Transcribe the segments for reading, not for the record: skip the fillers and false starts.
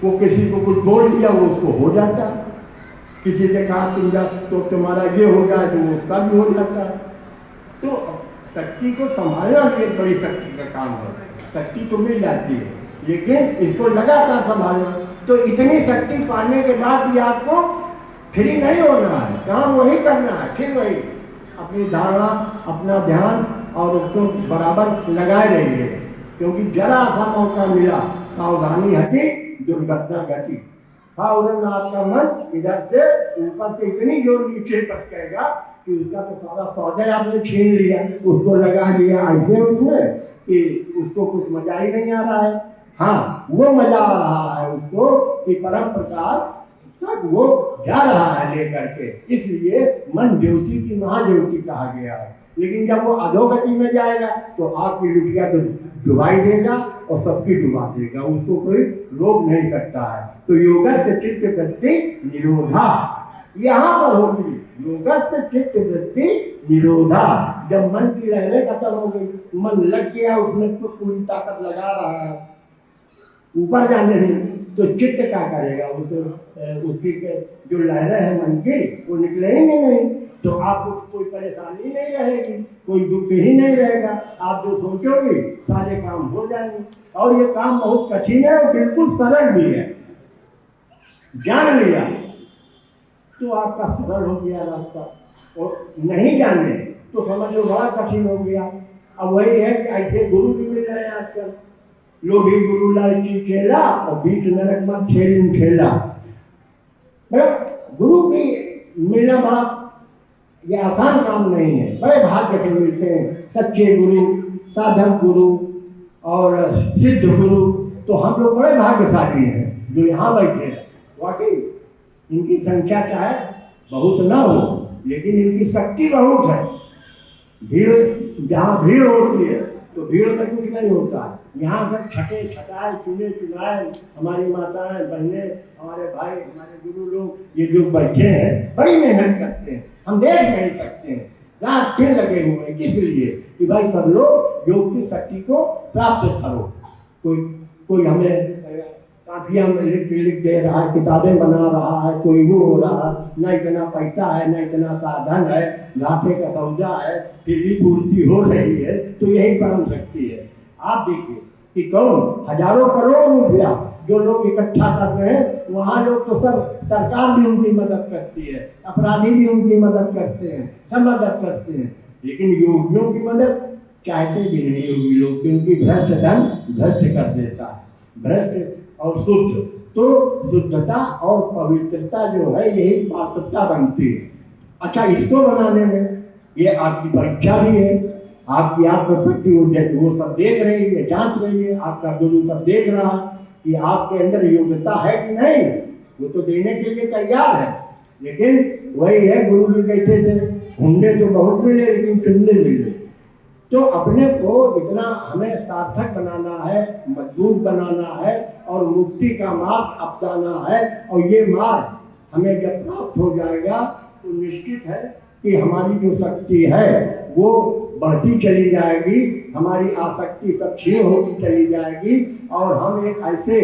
वो किसी को कुछ बोल दिया वो उसको हो जाता, किसी से कहा तुम जा तो तुम्हारा ये हो जाए तो उसका भी हो जाता। तो शक्ति को संभालना ये बड़ी शक्ति का काम है। शक्ति तो मिल जाती है लेकिन इसको लगातार संभालना। तो इतनी शक्ति पाने के बाद भी आपको फ्री नहीं होना है, काम वही करना है, फिर वही अपनी धारणा, अपना ध्यान और उसको बराबर लगाए रहिए। क्योंकि जरा सा मौका मिला सावधानी हटी दुर्घटना घटी। फौरन आपका मन इधर से ऊपर से इतनी जोर नीचे पटकेगा कि उसका तो सारा सौदा आपने छीन लिया, उसको लगा लिया ऐसे उसमें कि उसको कुछ मजा ही नहीं आ रहा है। हाँ, वो मजा आ रहा है उसको कि परम प्रकार तक वो जा रहा है लेकर के। इसलिए मन ज्योति की महाज्योति कहा गया है। लेकिन जब वो अधोगति में जाएगा तो आपकी लुटिया तो डुबाई देगा और सबकी डुबा देगा, उसको कोई रोक नहीं सकता है। तो योगस्थ चित्त वृत्ति निरोधा यहाँ पर होगी। योगस्थ चित्त वृत्ति निरोधा, जब मन की लहरें खत्म हो गई, मन लग गया उसमें तो पूरी ताकत लगा रहा है ऊपर जाने में, तो चित्त क्या करेगा? वो तो उसकी जो लहरें हैं मन की वो निकलेंगे नहीं, तो आपको कोई परेशानी नहीं रहेगी, कोई दुख ही नहीं रहेगा। आप जो सोचोगे सारे काम हो जाएंगे। और ये काम बहुत कठिन है और बिल्कुल सरल भी है। जान लिया तो आपका सरल हो गया रास्ता, और नहीं जाने तो समझ लो बड़ा कठिन हो गया। अब वही है कि ऐसे गुरु भी मिल रहे हैं आजकल, लोभी गुरु लालची चेला और बीच नरक में खेल खेला। गुरु की मिलना बड़ा ये आसान काम नहीं है, बड़े भाग्य से मिलते हैं सच्चे गुरु, साधक गुरु और सिद्ध गुरु। तो हम लोग बड़े भाग्यशाली हैं जो यहाँ बैठे हैं। वाकई इनकी संख्या चाहे बहुत ना हो लेकिन इनकी शक्ति बहुत है। भीड़ जहाँ भीड़ होती है तो भीड़ में कुछ नहीं होता है। यहाँ सब छठे छटाए चुने चुनाए हमारी माताएं बहनें, हमारे भाई, हमारे गुरु लोग ये जो बैठे हैं बड़ी मेहनत करते हैं, हम देख नहीं सकते हैं। रात दिन लगे हुए हैं किस लिए? कि भाई सब लोग योग की शक्ति को प्राप्त करो। कोई हमें काफियां में लिख दे रहा है, किताबें बना रहा है, कोई वो हो रहा है, न इतना पैसा है, न इतना साधन है, घाटे का सौदा है, फिर भी पूर्ति हो रही है, तो यही परम शक्ति है। आप देखिए कि कौन हजारों करोड़ रुपया जो लोग इकट्ठा कर रहे हैं, वहाँ लोग तो सब सरकार भी उनकी मदद करती है, अपराधी भी उनकी मदद करते हैं, सब मदद करते हैं। लेकिन योगियों की मदद चाहते भी नहीं योगी लोग, क्योंकि भ्रष्ट धन भ्रष्ट कर देता है। भ्रष्ट और शुद्ध, तो शुद्धता और पवित्रता जो है यही पात्रता बनती है। अच्छा, इसको बनाने में ये आपकी परीक्षा भी है, आपकी आत्मशक्ति वो सब देख रही है, जांच रही है, आपका गुरु सब देख रहा है कि आपके अंदर योग्यता है कि नहीं। वो तो देने के लिए तैयार है, लेकिन वही है गुरु भी कहते थे घूमने तो बहुत मिले लेकिन चुनने मिले। तो अपने को इतना हमें सार्थक बनाना है, मजबूत बनाना है और मुक्ति का मार्ग अपनाना है। और ये मार्ग हमें जब प्राप्त हो जाएगा तो निश्चित है कि हमारी जो शक्ति है वो बढ़ती चली जाएगी, हमारी आसक्ति सब क्षीण होती चली जाएगी और हम एक ऐसे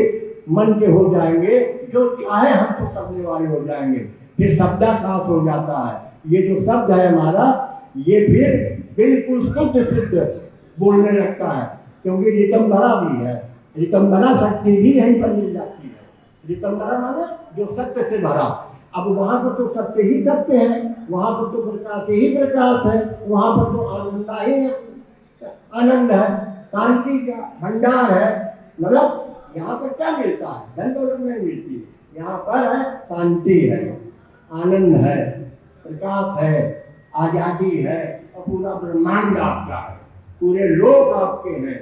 मन के हो जाएंगे जो चाहे हमको करने वाले हो जाएंगे। फिर शब्दाकाश हो जाता है। ये जो शब्द है हमारा ये फिर बिल्कुल शुद्ध सिद्ध बोलने लगता है, क्योंकि रितंबरा भी है। रितंबरा शक्ति भी यहीं पर मिल जाती है। रितंबरा माने जो सत्य से भरा। अब वहाँ पर तो सत्य ही सत्य है, वहाँ पर तो प्रकाश ही प्रकाश है, वहाँ पर तो आनंदा ही आनंद है, शांति का भंडार है। मतलब यहाँ पर क्या मिलता है? धन दौलत नहीं मिलती, यहाँ पर है शांति है, आनंद है, प्रकाश है, आजादी है और पूरा ब्रह्मांड आपका है, पूरे लोक आपके हैं।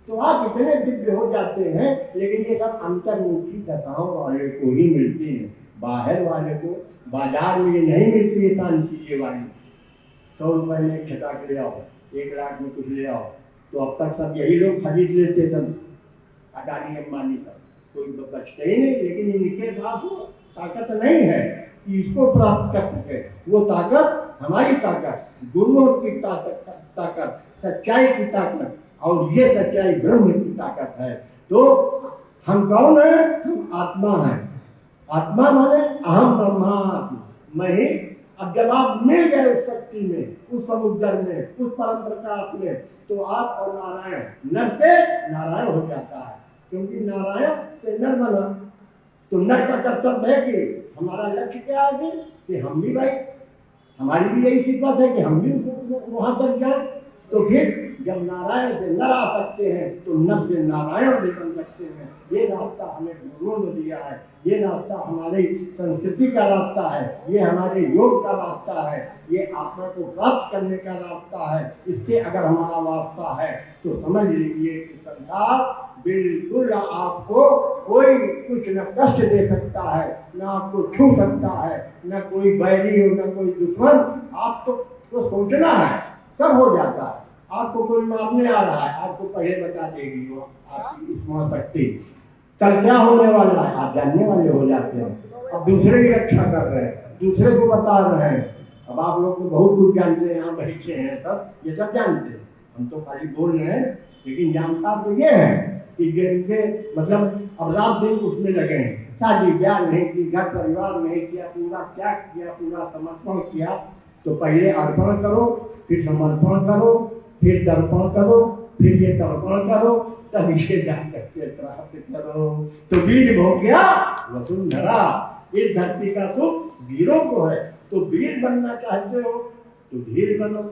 तो आप इतने दिव्य हो जाते हैं। लेकिन ये सब अंतर्मुखी दशाओं वाले को ही मिलती है, बाहर वाले को बाजार में ये नहीं मिलती है शांति ये वाली। 100 रुपए में एक छटाक ले आओ, 1 लाख में कुछ ले आओ, तो अब तक सब यही लोग खरीद लेते सब, अडानी अंबानी सब, कोई बचते ही नहीं। लेकिन इनके पास ताकत नहीं है कि इसको प्राप्त कर सके। वो ताकत हमारी ताकत, गुरुओं की ताकत, सच्चाई की ताकत, और ये सच्चाई ब्रह्म की ताकत है। तो हम कौन है? हम आत्मा है। आत्मा माने अहम ब्रह्मात्मा, मैं ही। अब जब आप मिल गए उस शक्ति में, उस समुद्र में, उस परम प्रकाश में, तो आप और नारायण, नर से नारायण हो जाता है, क्योंकि नारायण से नर बना। तो नर का कर्तव्य है कि हमारा लक्ष्य क्या है कि हम भी भाई, हमारी भी यही सिफत है कि हम भी वहां तक जाए। तो फिर जब नारायण से नर आ सकते हैं तो नर से नारायण भी बन सकते हैं। ये रास्ता हमें गुरुओं ने दिया है, ये रास्ता हमारी संस्कृति का रास्ता है, ये हमारे योग का रास्ता है, ये आत्मा को प्राप्त करने का रास्ता है। इससे अगर हमारा वास्ता है तो समझ लीजिए कि संसार बिल्कुल आपको कोई कुछ न कष्ट दे सकता है, न आपको छू सकता है, न कोई बैरी हो, न कोई दुश्मन। आपको सोचना है, सब हो जाता है। आपको कोई मारने आ रहा है, आपको पहले बता देगी वो आपकी स्मरण शक्ति। कल क्या होने वाला है आप जानने वाले हो जाते हैं। अब दूसरे की रक्षा कर रहे हैं, दूसरे को बता रहे हैं। अब आप लोग तो बहुत कुछ जानते हैं, यहाँ बच्चे हैं सब, ये सब जानते हैं। हम तो खाली बोल रहे हैं, लेकिन जानता तो ये है कि जिनके मतलब अब रात दिन उसमें लगे हैं, शादी ब्याह नहीं की, घर परिवार नहीं किया, पूरा त्याग किया, पूरा समर्पण किया। तो पहले अर्पण करो, फिर समर्पण करो, फिर दर्पण करो, फिर ये तर्पण करो, तब इसे जाकर के प्राप्त करो। तो वीर हो गया वसुंधरा, इस धरती का सुख वीरों को है। तो वीर बनना चाहते हो तो वीर बनो,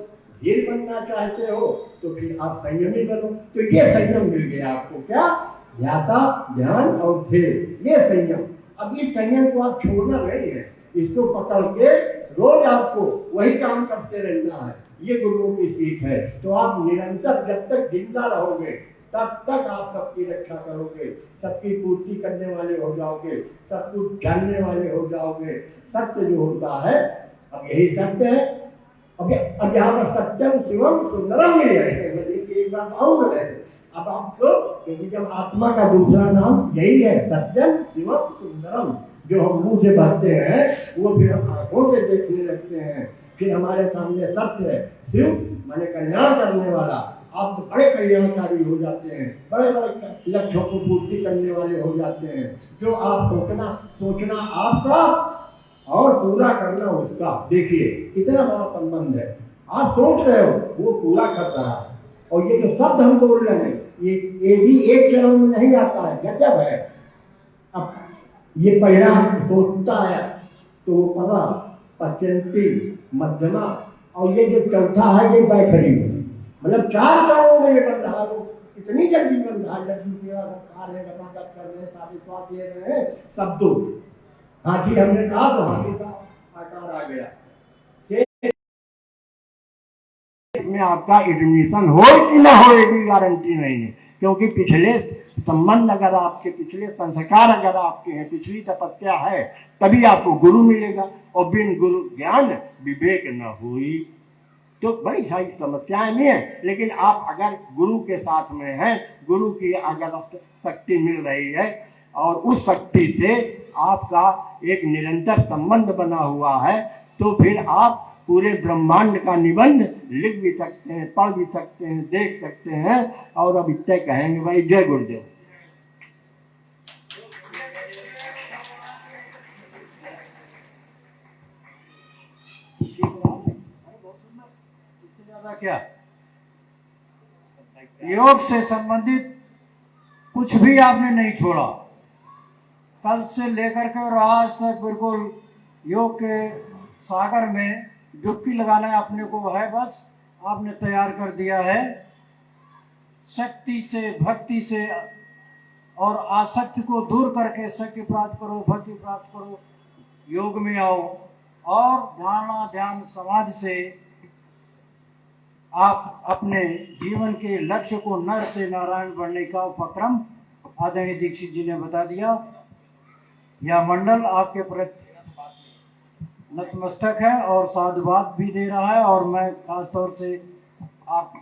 वीर बनना चाहते हो तो फिर आप संयमी बनो। तो ये संयम मिल गया आपको, क्या? ध्याता, ध्यान और ध्येय, ये संयम। अब इस संयम को आप छोड़ना नहीं है, इसको पकड़ के रोज आपको वही काम करते रहना है। ये गुरुओं की सीख है। तो आप निरंतर जब तक जिंदा रहोगे तब तक आप सबकी रक्षा करोगे, सबकी पूर्ति करने वाले हो जाओगे, सब कुछ जानने वाले हो जाओगे। सत्य जो होता है, अब यही सत्य है। अब यहाँ पर सत्यम शिवम सुंदरम ही है, एक बात और है। अब आपको, क्योंकि जब आत्मा का दूसरा नाम यही है, सत्यम शिवम सुंदरम, जो हम मुंह से बहते हैं वो फिर हम आंखों से देखने लगते हैं। फिर हमारे सामने सत्य है, शिव माने कल्याण करने वाला। आप तो बड़े कल्याणकारी हो जाते हैं, बड़े बड़े लक्ष्यों को पूर्ति करने वाले हो जाते हैं। जो आप सोचना आपका और पूरा करना उसका। देखिए कितना बड़ा संबंध है। आप सोच रहे हो, वो पूरा कर रहा है। और ये जो शब्द हम बोल रहे हैं, ये भी एक चरण में नहीं आता है, गजब है। अब ये पहला सोचता है तो वो परा, पश्चिंती, मध्यमा, और ये जो चौथा है ये बैखरी, मतलब 4 चरणों में ये बन रहा है। वो इतनी जल्दी बन रहा है, जल्दी खा रहे, गपागप कर रहे, सारे स्वाद ले रहे हैं, सब दो हाथी हमने कहा तो हाथी का आकार आ गया। इसमें आपका एडमिशन हो कि ना हो ये भी गारंटी नहीं है, क्योंकि पिछले संबंध अगर आपके, पिछले संस्कार अगर आपके हैं, पिछली तपस्या है, तभी आपको गुरु मिलेगा। और बिन गुरु ज्ञान विवेक न हुई। तो बड़ी सारी समस्याएं भी हैं, लेकिन आप अगर गुरु के साथ में हैं, गुरु की अगर शक्ति मिल रही है और उस शक्ति से आपका एक निरंतर संबंध बना हुआ है, तो फिर आप पूरे ब्रह्मांड का निबंध लिख भी सकते हैं, पढ़ भी सकते हैं, देख सकते हैं। और अब इतने कहेंगे भाई जय गुरुदेव। क्या योग से संबंधित कुछ भी आपने नहीं छोड़ा, कल से लेकर के और आज तक बिल्कुल योग के सागर में डुबकी लगाना अपने को है, बस आपने तैयार कर दिया है। शक्ति से, भक्ति से और आसक्ति को दूर करके शक्ति प्राप्त करो, भक्ति प्राप्त करो, योग में आओ और धारणा, ध्यान, समाधि से आप अपने जीवन के लक्ष्य को नर से नारायण बनने का उपक्रम आदरणीय दीक्षित जी ने बता दिया। यह मंडल आपके प्रति नतमस्तक है और साधुवाद भी दे रहा है। और मैं खास तौर से आप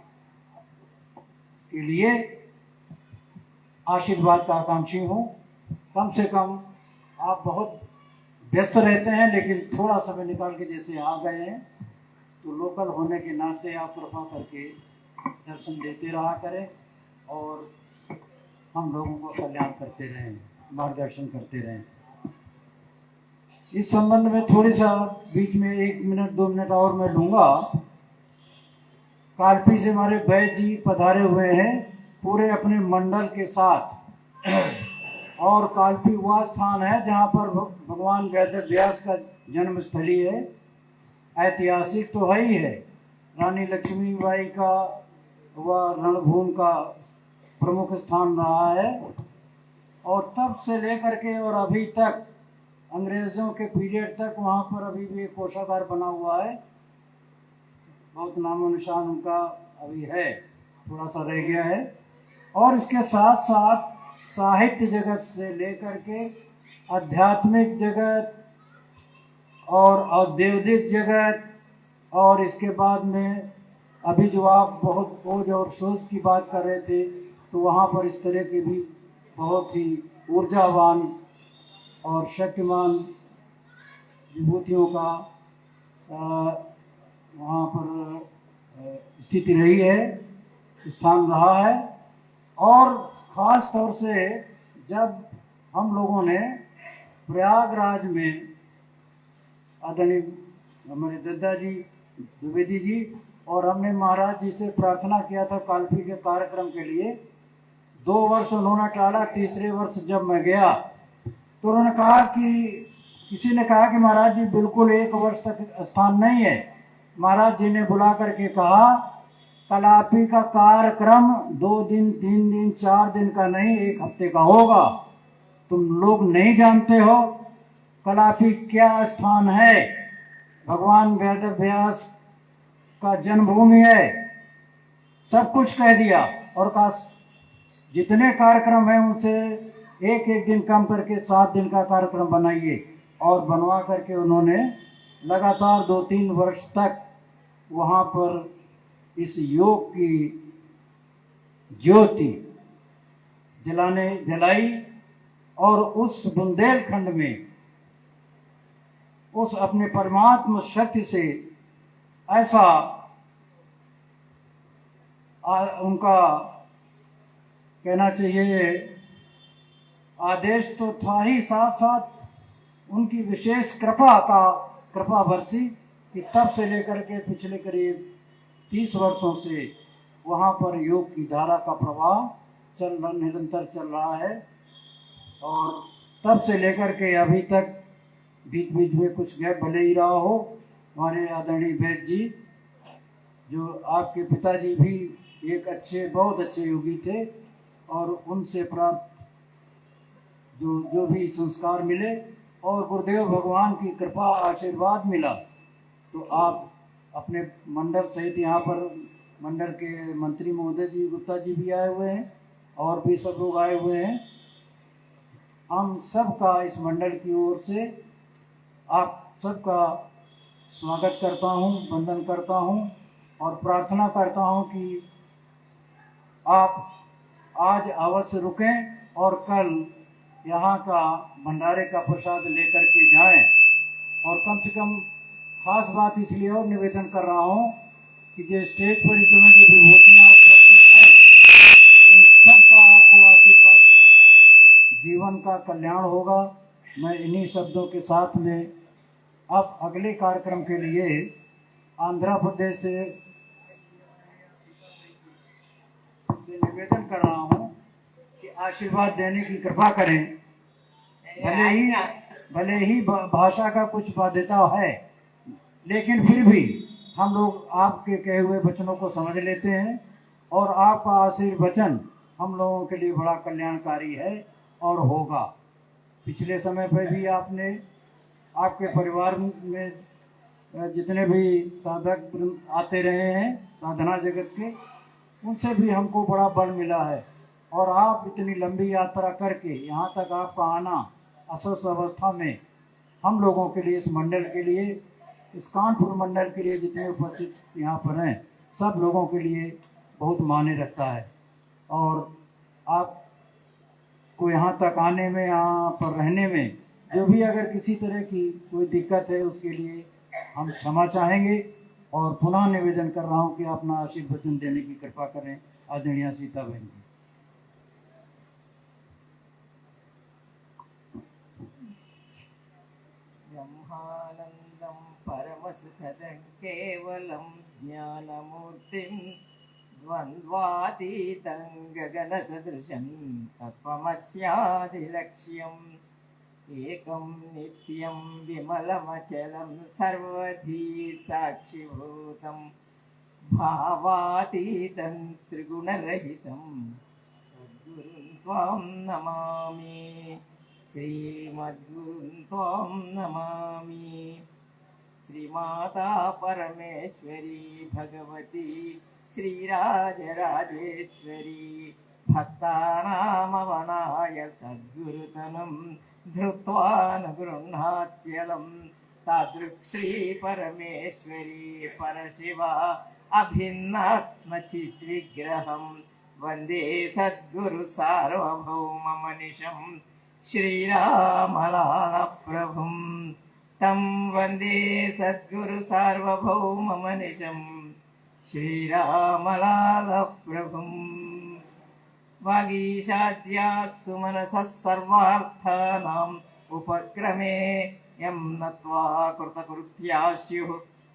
के लिए आशीर्वाद का आकांक्षी हूँ। कम से कम आप बहुत व्यस्त रहते हैं, लेकिन थोड़ा समय निकाल के जैसे आ गए हैं, तो लोकल होने के नाते आप कृपा करके दर्शन देते रहा करें। और हम लोगों को कल्याण करते रहें, मार्गदर्शन करते रहें। इस संबंध में थोड़ी सा बीच में 1 मिनट 2 मिनट और मैं लूँगा। कालपी से हमारे वैद्य जी पधारे हुए हैं पूरे अपने मंडल के साथ, और कालपी वह स्थान है जहाँ पर भगवान वेद व्यास का जन्म स्थली है। ऐतिहासिक तो है ही है, रानी लक्ष्मीबाई का वह रणभूमि का प्रमुख स्थान रहा है, और तब से लेकर के और अभी तक अंग्रेज़ों के पीरियड तक वहाँ पर अभी भी एक कोषागार बना हुआ है। बहुत नामो निशान उनका अभी है, थोड़ा सा रह गया है। और इसके साथ साथ साहित्य जगत से लेकर के आध्यात्मिक जगत और औद्योगिक जगत, और इसके बाद में अभी जो आप बहुत खोज और शोध की बात कर रहे थे, तो वहाँ पर इस तरह के भी बहुत ही ऊर्जावान और शक्तिमान विभूतियों का वहाँ पर स्थिति रही है, स्थान रहा है। और ख़ास तौर से जब हम लोगों ने प्रयागराज में आदरणीय हमारे दादाजी द्विवेदी जी और हमने महाराज जी से प्रार्थना किया था कालपी के कार्यक्रम के लिए, 2 वर्ष उन्होंने टाला। तीसरे वर्ष जब मैं गया तो उन्होंने कहा कि किसी ने कहा कि महाराज जी बिल्कुल 1 वर्ष तक स्थान नहीं है। महाराज जी ने बुला करके कहा कालपी का कार्यक्रम 2 दिन 3 दिन 4 दिन का नहीं, 1 हफ्ते का होगा। तुम लोग नहीं जानते हो कालपी क्या स्थान है, भगवान वेद व्यास का जन्मभूमि है। सब कुछ कह दिया और कहा जितने कार्यक्रम हैं उनसे 1-1 दिन कम करके 7 दिन का कार्यक्रम बनाइए। और बनवा करके उन्होंने लगातार 2-3 वर्ष तक वहाँ पर इस योग की ज्योति जलाई, और उस बुंदेलखंड में उस अपने परमात्मा शक्ति से ऐसा उनका कहना चाहिए आदेश तो था ही, साथ साथ उनकी विशेष कृपा बरसी कि तब से लेकर के पिछले करीब 30 वर्षों से वहाँ पर योग की धारा का प्रवाह निरंतर चल रहा है। और तब से लेकर के अभी तक बीच बीच में कुछ गैप भले ही रहा हो। हमारे आदरणीय वैद्य जी, जो आपके पिताजी भी एक बहुत अच्छे योगी थे, और उनसे प्राप्त जो भी संस्कार मिले और गुरुदेव भगवान की कृपा आशीर्वाद मिला, तो आप अपने मंडल सहित यहाँ पर मंडल के मंत्री महोदय जी गुप्ता जी भी आए हुए हैं और भी सब लोग आए हुए हैं। हम सबका इस मंडल की ओर से आप सबका स्वागत करता हूँ, वंदन करता हूँ और प्रार्थना करता हूँ कि आप आज अवश्य रुकें और कल यहाँ का भंडारे का प्रसाद लेकर के जाएं। और कम से कम खास बात इसलिए और निवेदन कर रहा हूँ कि जो स्टेज पर इस समय की विभूतियाँ उपस्थित हैं, इन सबका आपको आशीर्वाद, जीवन का कल्याण होगा। मैं इन्हीं शब्दों के साथ में अब अगले कार्यक्रम के लिए आंध्र प्रदेश से निवेदन कर रहा हूँ कि आशीर्वाद देने की कृपा करें। भले ही भाषा का कुछ बाध्यता है, लेकिन फिर भी हम लोग आपके कहे हुए वचनों को समझ लेते हैं, और आपका आशीर्वचन हम लोगों के लिए बड़ा कल्याणकारी है और होगा। पिछले समय पर भी आपने आपके परिवार में जितने भी साधक आते रहे हैं साधना जगत के, उनसे भी हमको बड़ा बल मिला है। और आप इतनी लंबी यात्रा करके यहाँ तक आपका आना अस्वस्थ अवस्था में हम लोगों के लिए, इस मंडल के लिए, इस कानपुर मंडल के लिए जितने उपस्थित यहाँ पर हैं, सब लोगों के लिए बहुत मायने रखता है। और आपको यहाँ तक आने में, यहाँ पर रहने में जो भी अगर किसी तरह की कोई दिक्कत है, उसके लिए हम क्षमा चाहेंगे। और पुनः निवेदन कर रहा हूँ कि अपना आशीर्वचन देने की कृपा करें आदरणीय सीता बहन जी। ब्रह्मानन्दं परमसुखदं केवलं ज्ञानमूर्तिं द्वन्द्वातीतं गगनसदृशं तत्त्वमस्यादिलक्ष्यम् एकं नित्यं विमलमचलं सर्वधी साक्षिभूतं भावातीतं त्रिगुणरहितं सद्गुरुं त्वां नमामि श्रीमद्गुरुं त्वां नमामि। श्रीमाता परमेश्वरी भगवती श्रीराजराजेश्वरी भक्तानामवनाय सद्गुरुतनं धृत्वानुगृह्णात्यलं तादृक्श्री परमेश्वरी परशिवा अभिन्नात्मचिद्विग्रहं वन्दे सद्गुरु सार्वभौममनिशं श्रीरामलालप्रभुं तं वन्दे सद्गुरु सार्वभौममनिशं श्रीरामलालप्रभुम्। वागीशाद्याः सुमनसः सर्वार्थानाम् उपक्रमे यं नत्वा कृतकृत्या स्युः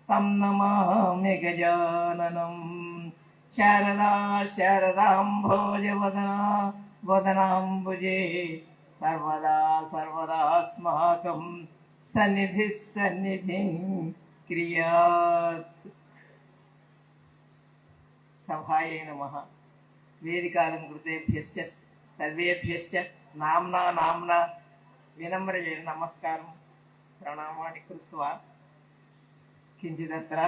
तं नमामि गजाननम्। शारदा शारदाम्भोजवदना वदनाम्बुजे सर्वदा सर्वदास्माकं सन्निधिः सन्निधिं क्रियात्। सभायै नमः। वेदिकालङ्कृतेभ्यश्च सर्वेभ्यश्च नाम्ना नाम्ना विनम्रेण नमस्कारं प्रणामानि कृत्वा किञ्चिदत्र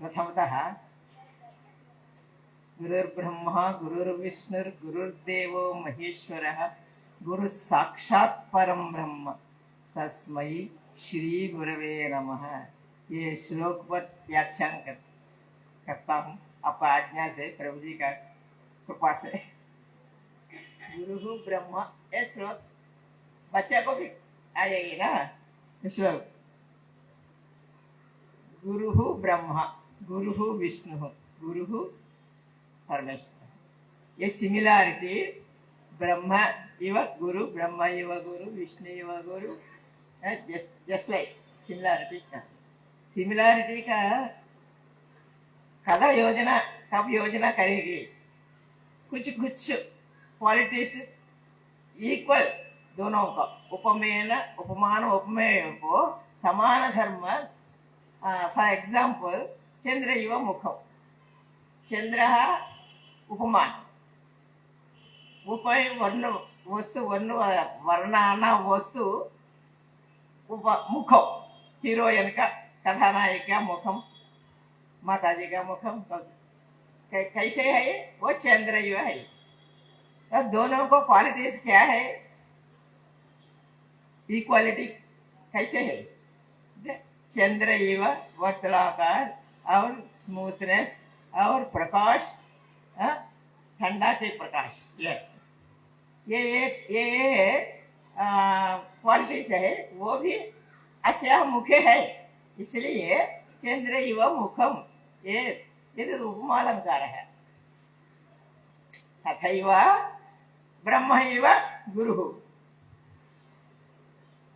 प्रथमतः गुरुर्ब्रह्मा गुरुर्विष्णुर्गुरुर्देवो महेश्वरः गुरुः साक्षात् परं ब्रह्म तस्मै श्री गुरवे नमः। ये श्लोक पर व्याख्यान करता हूँ आपका आज्ञा से, प्रभु जी का कृपा से। गुरु ब्रह्मा, ये श्लोक बच्चे को भी आ जाएगी ना श्लोक। गुरु ब्रह्मा गुरु विष्णु गुरु परमेश्वर, ये सिमिलैरिटी ब्रह्म इव गुरु ब्रह्म इव गुरु विष्णु इव गुरु, जस्ट लाइक सिमिलैरिटी का कदा योजना कब योजना करेगी। कुछ कुछ क्वालिटीज इक्वल दोनों का उपमेय उपमान उपमेय को समान धर्म। फॉर एग्जाम्पल चंद्र इव मुखम, चंद्र उपमान उपय वर्ण वस्तु वर्ण वर्णाना वस्तु उप मुखम, हीरोइन का कथानायक का मुखम, माताजी का मुखम कैसे है वो चंद्र युवा है। तो दोनों को क्वालिटीज क्या है, इक्वालिटी कैसे है। चंद्र युवा वर्तुलाकार और स्मूथनेस और प्रकाश, ठंडा के प्रकाश, ये क्वालिटीज है। वो भी अस्या मुखे है, इसलिए चंद्र इव मुखम ये उपमालंकार है। तथैव ब्रह्म इव गुरु,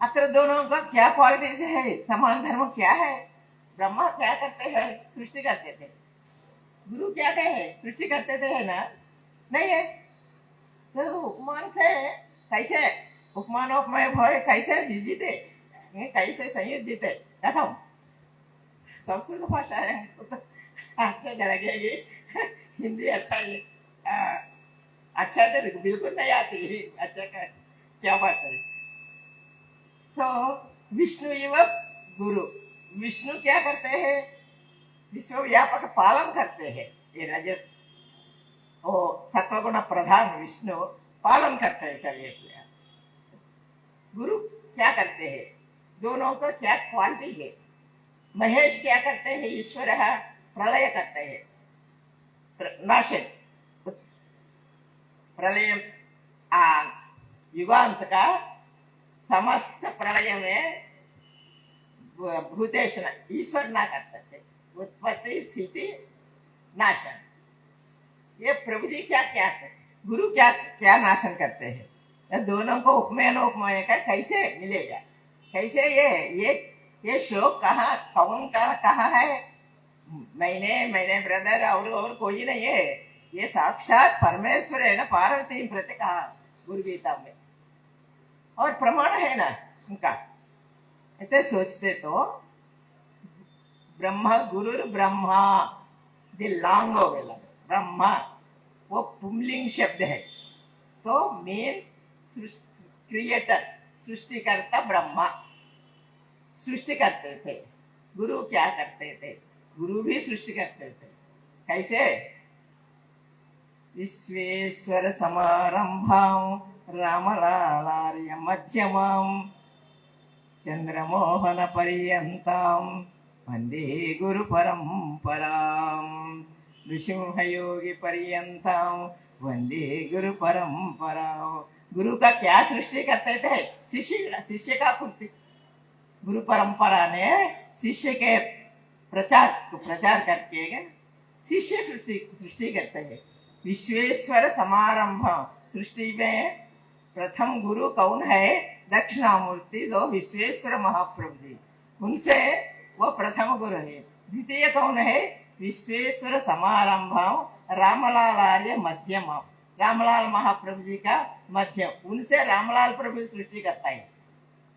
अत्र दोनों का क्या क्वालिटीज है, समान धर्म क्या है। ब्रह्मा क्या करते हैं, सृष्टि करते थे। गुरु क्या कहे, सृष्टि करते थे, है ना, नहीं है। तो उपमान से कैसे उपमान उपमय भय कैसे जीते, कैसे संयोजित है। कथम संस्कृत भाषा है तो अच्छा लगेगी, हिंदी अच्छा अच्छा तो बिल्कुल नहीं आती, अच्छा का क्या बात है। सो विष्णु इव गुरु, विष्णु क्या करते हैं, विश्व व्यापक पालन करते हैं। ये रजत ओ सत्वगुण प्रधान विष्णु पालन करते हैं सभी। गुरु क्या करते हैं, दोनों को क्या क्वालिटी है। महेश क्या करते हैं, ईश्वर प्रलय करते हैं, नाशन प्रलय युगांत का समस्त प्रलय में भूतेशन ईश्वर ना करते थे, उत्पत्ति स्थिति नाशन। ये प्रभु जी क्या क्या है, गुरु क्या क्या नाशन करते हैं। ये दोनों को उपमेय उपमेय का कैसे मिलेगा? कैसे ये श्लोक कहाँ कौन का कहा है? मैंने ब्रदर और कोई नहीं है, ये साक्षात परमेश्वर है ना, पार्वती प्रति कहा गुरु गीता में, और प्रमाण है ना उनका। ऐसे सोचते तो ब्रह्मा गुरु ब्रह्मा दिलांग हो गया, ब्रह्मा वो पुंलिंग शब्द है, तो मेन क्रिएटर सृष्टिकर्ता ब्रह्मा सृष्टि करते थे। गुरु क्या करते थे? गुरु भी सृष्टि करते थे। कैसे? विश्वेश्वर समारंभां रामलालार्य मध्यमां चंद्रमोहन पर्यंतां वंदे गुरु परंपरां नृसिंहयोगी पर्यंतां वंदे गुरु परंपरां। गुरु का क्या सृष्टि करते थे? शिष्य का पूर्ति। गुरु परंपरा ने शिष्य के प्रचार करके शिष्य सृष्टि करते हैं। विश्वेश्वर समारंभ, सृष्टि में प्रथम गुरु कौन है? दक्षिणामूर्ति दो विश्वेश्वर महाप्रभु जी, उनसे वो प्रथम गुरु है। द्वितीय कौन है? विश्वेश्वर समारंभ रामलाल आर्य मध्यम, रामलाल महाप्रभु जी का मध्यम, उनसे रामलाल प्रभु सृष्टि करता है।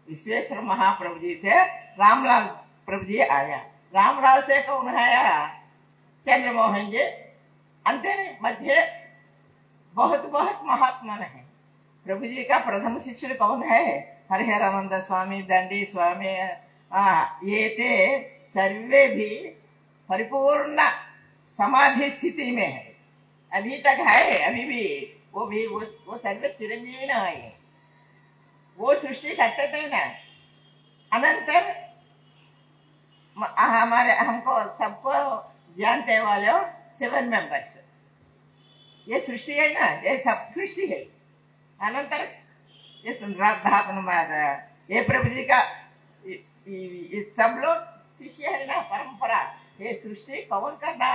विश्वेश्वर महाप्रभु जी से रामलाल प्रभु जी आया, रामलाल से कौन आया? चंद्रमोहन जी। अंते मध्य बहुत बहुत महात्मा है। प्रभु जी का प्रथम शिष्य कौन है? हरिहरानंद स्वामी, दंडी स्वामी, ये थे सर्वे भी परिपूर्ण समाधि स्थिति में है, अभी तक है, अभी भी वो सर्वे चिरंजीवी ना है। वो सृष्टि करते थे ना। अनंतर हमारे हमको सबको जानते वाले 7 मेंबर्स, ये सृष्टि है ना, ये सब सृष्टि है। अनंतर ये ये प्रभु जी का ये सब लोग शिष्य है ना, परंपरा। ये सृष्टि कौन करना?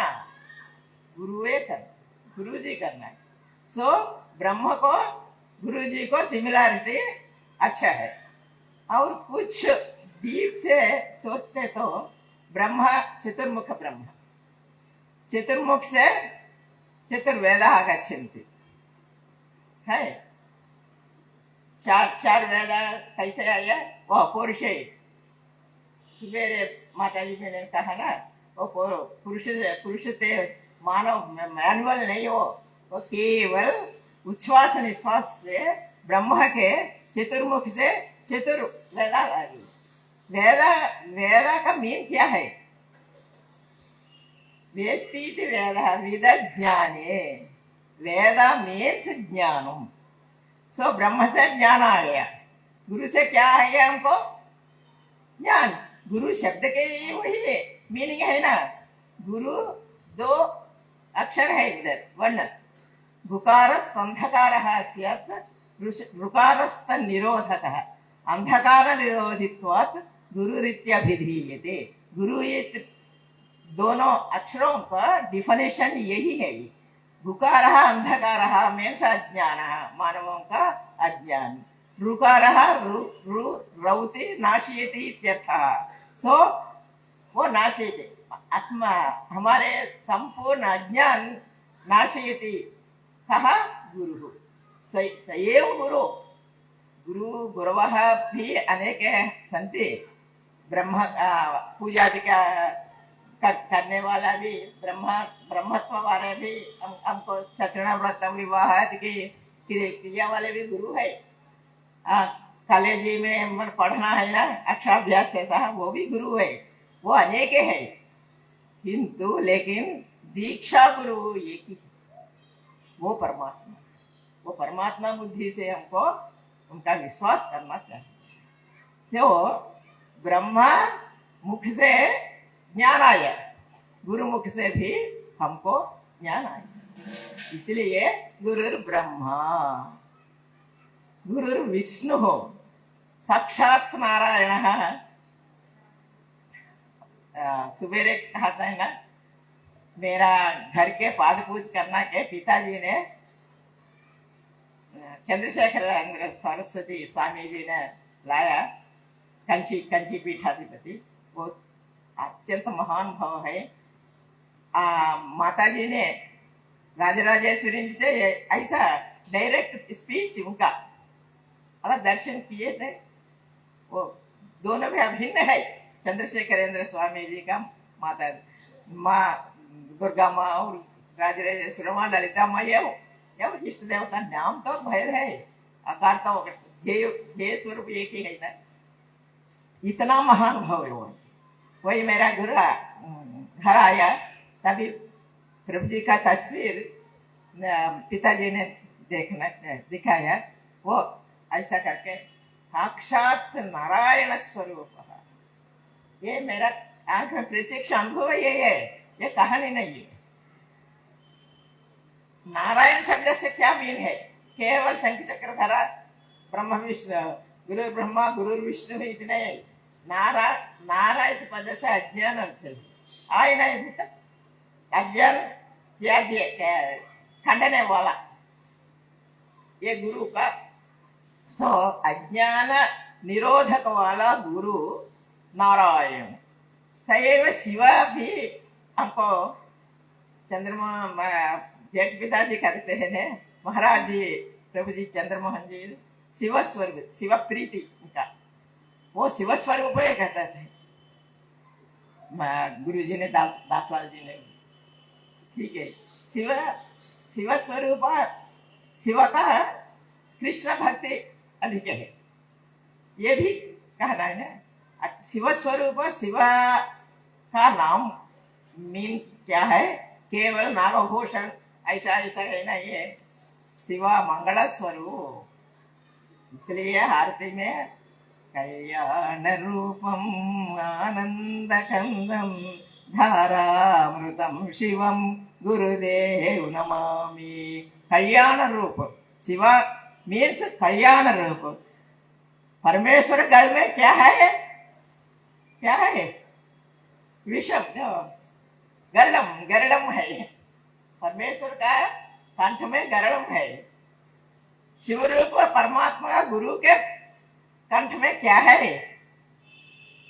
गुरुए करना, गुरु जी करना है। सो ब्रह्म को गुरु जी को सिमिलैरिटी अच्छा है। और कुछ डीप से सोचते तो ब्रह्मा चतुर्मुख ब्रह्म, चतुर्मुख से चतुर्वेदा गच्छन्ति है। चार वेदा कैसे आया? वो पुरुष है। सुबेरे माता जी ने कहा ना, वो पुरुष से मानव मैनुअल नहीं हो, वो केवल उच्छ्वास निश्वास से ब्रह्मा के चतुर्मुख से चतुर्वेदा आ गई। वेदा का मीन क्या है? वेत्तीति वेदा विद ज्ञाने, वेदा मीन्स ज्ञानम। सो ब्रह्म से ज्ञान आ गया, गुरु से क्या आ गया हमको? ज्ञान। गुरु शब्द के वही मीनिंग है ना। गुरु 2 अक्षर है इधर, वर्ण। गुकारस्तंधकारः स्यात्, ऋकारस्त निरोधकः, अंधकार निरोधित्वात् गुरुरित्यभिधीयते। गुरु ये दोनों अक्षरों का डिफिनेशन यही है। गुकारः अंधकारः मीन्स अज्ञान, मानवों का अज्ञान। ऋकारः रौति नाशयति इत्यर्थः। सो वो नाशयति, हमारे संपूर्ण अज्ञान नाशयति कहा? गुरु। सएव गुरु। गुरवः भी अनेक सन्ति। ब्रह्म पूजादि का करने वाला भी ब्रह्मत्व वाले भी, हमको सचना व्रत विवाह की क्रिया वाले भी गुरु है। कॉलेज में पढ़ना है ना, अक्षराभ्यास है, वो भी गुरु है। वो अनेक है, किंतु लेकिन दीक्षा गुरु एक ही, वो परमात्मा। वो परमात्मा बुद्धि से हमको उनका विश्वास करना चाहिए। तो ब्रह्मा मुख से ज्ञान आया, गुरु मुख से भी हमको ज्ञान आया। इसलिए गुरुर ब्रह्मा, गुरुर विष्णु, साक्षात नारायण। सुबेरे कहा था ना, मेरा घर के पाद पूज करना के पिताजी ने चंद्रशेखर सरस्वती स्वामी जी ने लाया, कंची पीठाधिपति, वो अत्यंत महान भाव है। माता जी ने राजराजेश्वरी से ऐसा डायरेक्ट स्पीच उनका अलग दर्शन किए थे। वो दोनों भी अभिन्न है। चंद्रशेखरेंद्र स्वामी जी का माँ दुर्गा माँ और राजराजेश्वरी माँ ललिता माँ, ये इष्ट देवता नाम तो भैर है, आकार तो ध्येय स्वरूप एक ही है ना। इतना महान भाव है वो। वही मेरा गुरु घर आया, तभी प्रभु जी का तस्वीर पिताजी ने दिखाया। वो ऐसा करके साक्षात नारायण स्वरूप, ये मेरा आंख में प्रत्यक्ष अनुभव ये है, ये कहानी नहीं है। नारायण शब्द से क्या मीन है? केवल शंख चक्रधरा ब्रह्म विष्णु, गुरु ब्रह्मा गुरु विष्णु इतने। नारायण पद से अज्ञान आयन अज्ञान त्याज्य खंडने वाला ये गुरु का। सो अज्ञान निरोधक वाला गुरु नारायण। सैव शिव भी हमको चंद्रमा जेठ पिताजी कहते हैं, महाराज जी प्रभु जी चंद्रमोहन जी शिव स्वरूप, शिव प्रीति उनका, वो शिव स्वरूप कहते थे। गुरु जी ने दासवाल जी ने, ठीक है, शिव स्वरूप, शिव का कृष्ण भक्ति अधिक है, ये भी कहना है ना। शिव स्वरूप, शिव का नाम मीन क्या है? केवल नागभूषण ऐसा ऐसा है ना, ये शिवा मंगल स्वरूप। इसलिए आरती में कल्याण रूपम आनंद कंदम धारामृतम शिवम गुरुदेव नमामि। कल्याण रूप शिवा मीन्स कल्याण रूप। परमेश्वर गल में क्या है? क्या है? विषम, गरलम, गरलम है। परमेश्वर का कंठ में गरलम है। शिव रूप परमात्मा गुरु के कंठ में क्या है?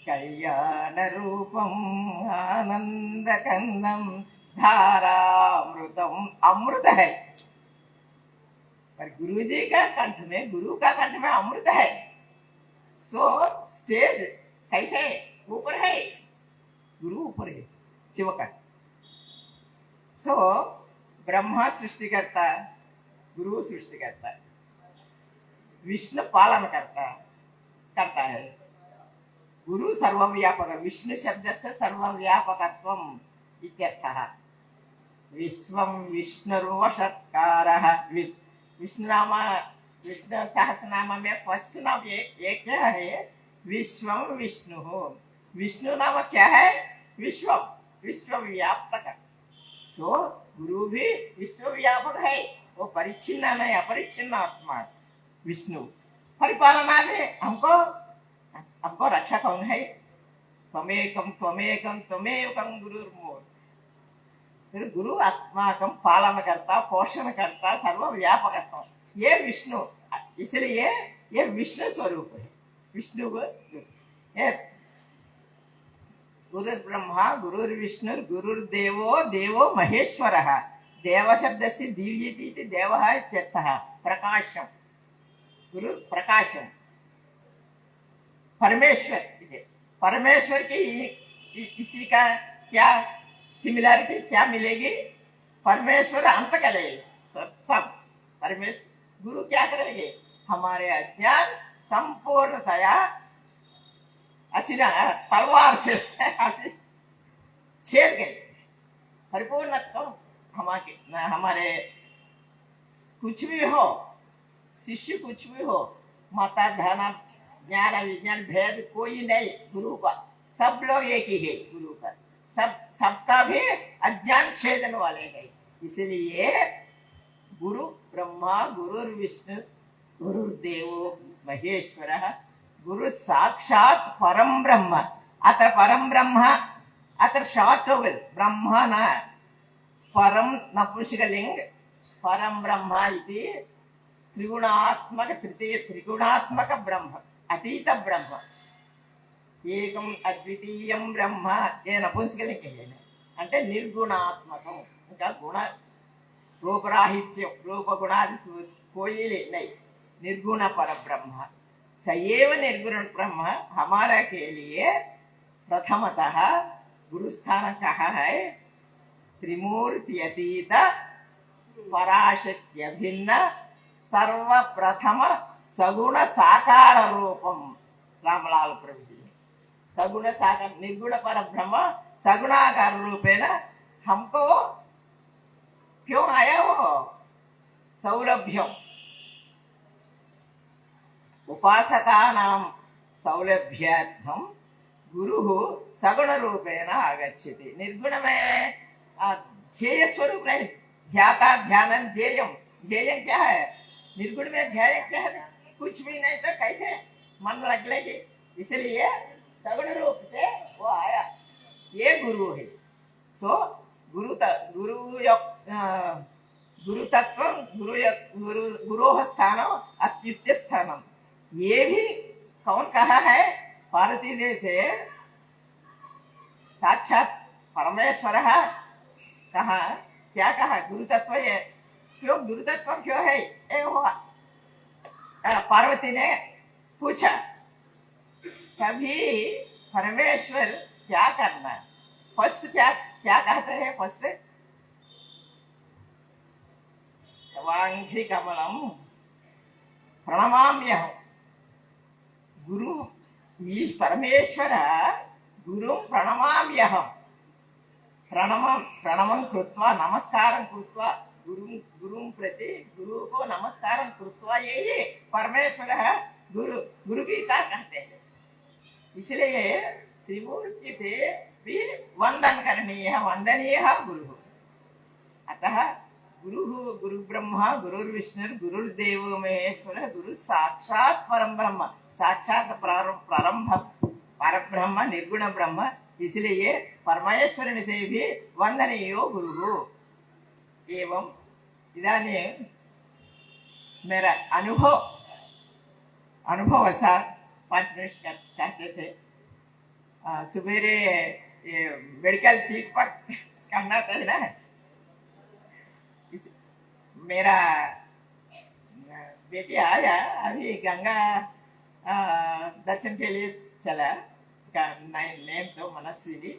कल्याण रूपम आनंद कंदम धारामृतम, अमृत है। पर गुरु जी का कंठ में, गुरु का कंठ में अमृत है। सो स्टेज कैसे ऊपर है? गुरु ऊपर है, शिव का। सो ब्रह्मा सृष्टि करता, गुरु सृष्टि करता है, विष्णु पालन करता है। गुरु सर्वव्यापक, विष्णु शब्द से सर्वव्यापकत्वम इत्यर्थः। विश्वं विष्णुर्वषट्कारः। विष्णु नाम, विष्णु सहस्रनाम में फर्स्ट नाम एक क्या है? विश्वं विष्णु। विष्णु नाम क्या है? विश्व, विश्वव्यापक। सो गुरु भी विश्वव्यापक है, वो परिच्छिन्न नहीं, अपरिच्छिन्न आत्मा विष्णु। परिपालना में हमको रक्षा कौन है? त्वमेकं त्वमेकं त्वमेकं गुरुर्मूर्ति। फिर गुरु आत्मा का पालन करता, पोषण करता, सर्वव्यापक, ये विष्णु। इसलिए ये विष्णु स्वरूप है। विष्णु गुरु ब्रह्मा गुरुर्विष्णु गुरुर्देवो देवो महेश्वरः। देव शब्द से दिव्यति देवः इत्यर्थः। प्रकाशम, गुरु प्रकाशम, परमेश्वर। परमेश्वर की इसी का क्या सिमिलरिटी क्या मिलेगी? परमेश्वर अंत करेगा सब। परमेश्वर गुरु क्या करेंगे? हमारे अज्ञान संपूर्णतया तलवार से छेद गए। परिपूर्ण तो हमारे कुछ भी हो, शिष्य कुछ भी हो, माता धन ज्ञान विज्ञान भेद कोई नहीं गुरु का। सब लोग एक ही है गुरु का। सबका भी अज्ञान छेदन वाले हैं। इसलिए गुरु ब्रह्मा गुरुर्विष्णु गुरुर्देवो महेश्वरः। गुरु साक्षात परम ब्रह्म। अत्र परम ब्रह्म, अत्र शॉर्ट हो गए ब्रह्म न परम नपुंसकलिंग। परम ब्रह्म इति त्रिगुणात्मक तृतीय त्रिगुणात्मक ब्रह्म अतीत ब्रह्म ఏకం అద్వితీయం బ్రహ్మ ఏ నపుంసకలింగం అంటే నిర్గుణాత్మకం ఇంకా గుణ रूपराहित्यम रूप गुणादि कोई नहीं निर्गुण पर ब्रह्म सएव निर्गुण ब्रह्म हमारा के लिए प्रथमतः गुरुस्थान कहा है त्रिमूर्ति अतीत पराशक्ति भिन्न सर्वप्रथम सगुण साकार रूपम रामलाल प्रभु जी सगुण साकार निर्गुण पर ब्रह्म सगुणाकार रूपेण हमको क्यों आया वो सौलभ्यम उपासका नाम सौलभ्यार्थम गुरु सगुण रूपेण आगच्छति निर्गुण में ध्येय स्वरूप नहीं ध्याता ध्यान ध्येयम ध्येय क्या है निर्गुण में ध्येय क्या है कुछ भी नहीं तो कैसे मन लगेगी इसलिए सगुण रूप से वो आया ये गुरु है सो गुरु तत्व गुरो स्थान अत्युच्च स्थान ये भी कौन कहा है पार्वती देव से साक्षात परमेश्वर कहा क्या कहा गुरु तत्व है क्यों गुरु तत्व क्यों है ये हुआ पार्वती ने पूछा कभी परमेश्वर क्या करना फर्स्ट क्या क्या कहते हैं फर्स्ट वांघ्रि कमलम प्रणमाम्यहं गुरु ई परमेश्वर गुरु प्रणमाम्यहं प्रणमं कृत्वा नमस्कारं कृत्वा गुरुं प्रति गुरु को नमस्कारं कृत्वा ये परमेश्वर गुरु गुरु गीता कहते हैं इसलिए त्रिमूर्ति से भी वंदन करणीय वंदनीय गुरु अतः गुरु गुरु ब्रह्मा गुरुर्विष्णु गुरुर्देव महेश्वर गुरु साक्षात परम ब्रह्म साक्षात प्रारंभ परब्रह्म निर्गुण ब्रह्म इसलिए परमेश्वर से भी वंदनीय गुरु एवं इदानीं मेरा अनुभव सा 5 मिनट कहते थे सवेरे मेडिकल सीट पर करना था ना मेरा बेटी आया अभी गंगा दर्शन के लिए चला का नेम तो मनस्विनी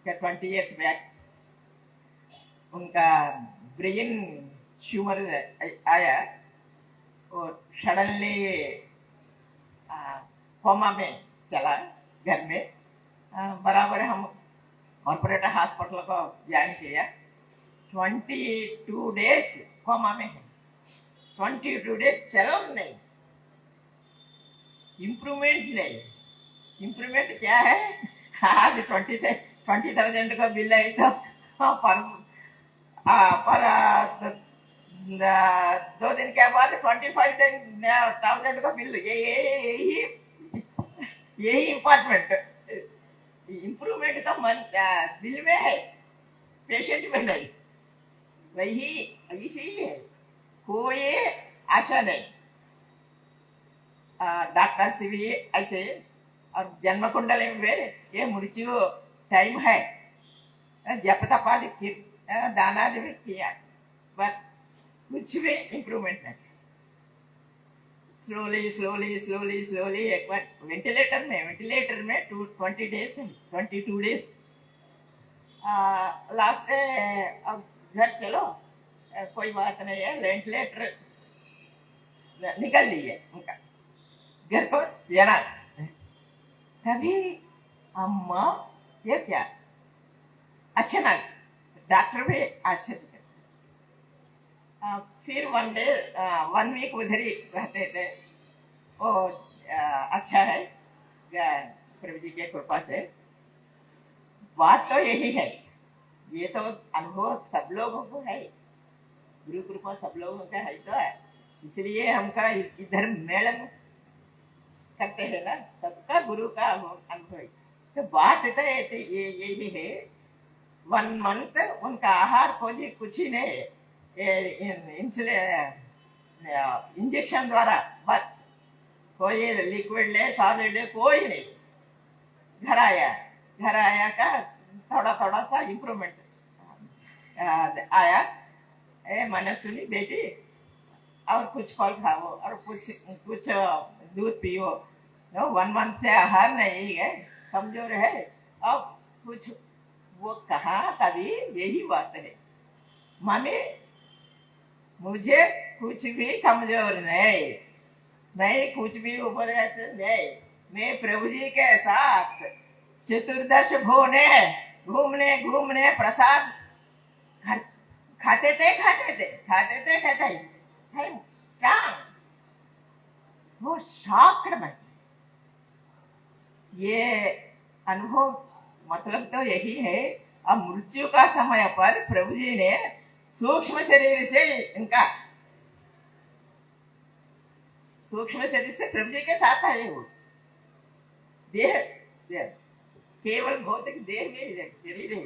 का 20 years बैक उनका ब्रेन ट्यूमर आया और सडनली कोमा में चला घर में बराबर हम कॉर्पोरेट हॉस्पिटल को ज्वाइन किया 22 days कोमा में है 22 days चलो नहीं इम्प्रूवमेंट नहीं इम्प्रूवमेंट क्या है आज 20,000 का बिल है तो पर 2 दिन के बाद 25,000 का बिल यही इम्पोर्टेंट इम्प्रूवमेंट तो मन दिल में है पेशेंट में नहीं वही इसी है कोई आशा नहीं डॉक्टर से भी ऐसे और जन्म कुंडली में ये मृत्यु टाइम है जब तपा दाना भी किया बट कुछ भी इम्प्रूवमेंट नहीं स्लोली एक बार वेंटिलेटर में 22 days लास्ट अब घर चलो कोई बात नहीं है वेंटिलेटर निकल लिए उनका घर को जाना तभी अम्मा ये क्या अच्छा ना डॉक्टर भी आश्चर्य फिर 1 week उधर ही रहते थे वो अच्छा है प्रभु जी के कृपा से बात तो यही है ये तो अनुभव सब लोगों को है गुरु कृपा सब लोगों का है तो है इसलिए हमका इधर मेलन करते हैं ना सबका गुरु का अनुभव तो बात तो यही है 1 month उनका आहार खोजी कुछ ही नहीं इंजेक्शन द्वारा बस, कोई लिक्विड ले सॉलिड ले कोई नहीं। घर आया का थोड़ा थोड़ा सा इम्प्रूवमेंट आया। मैंने सुनी बेटी, और कुछ फल खाओ और कुछ कुछ दूध पियो। नो 1 मंथ से आहार नहीं है, कमजोर है। अब कुछ वो कहा तभी यही बात है, मम्मी मुझे कुछ भी कमजोर नहीं, मैं कुछ भी ऊपर नहीं। मैं प्रभु जी के साथ चतुर्दश भुवने घूमने घूमने प्रसाद खाते थे। स्ट्रांग, वो शॉक्ड में। ये अनुभव मतलब तो यही है। अब मृत्यु का समय पर प्रभु जी ने सूक्ष्म शरीर से इनका सूक्ष्म शरीर से प्रभु जी के साथ आए वो देह, देह केवल भौतिक देह में शरीर है,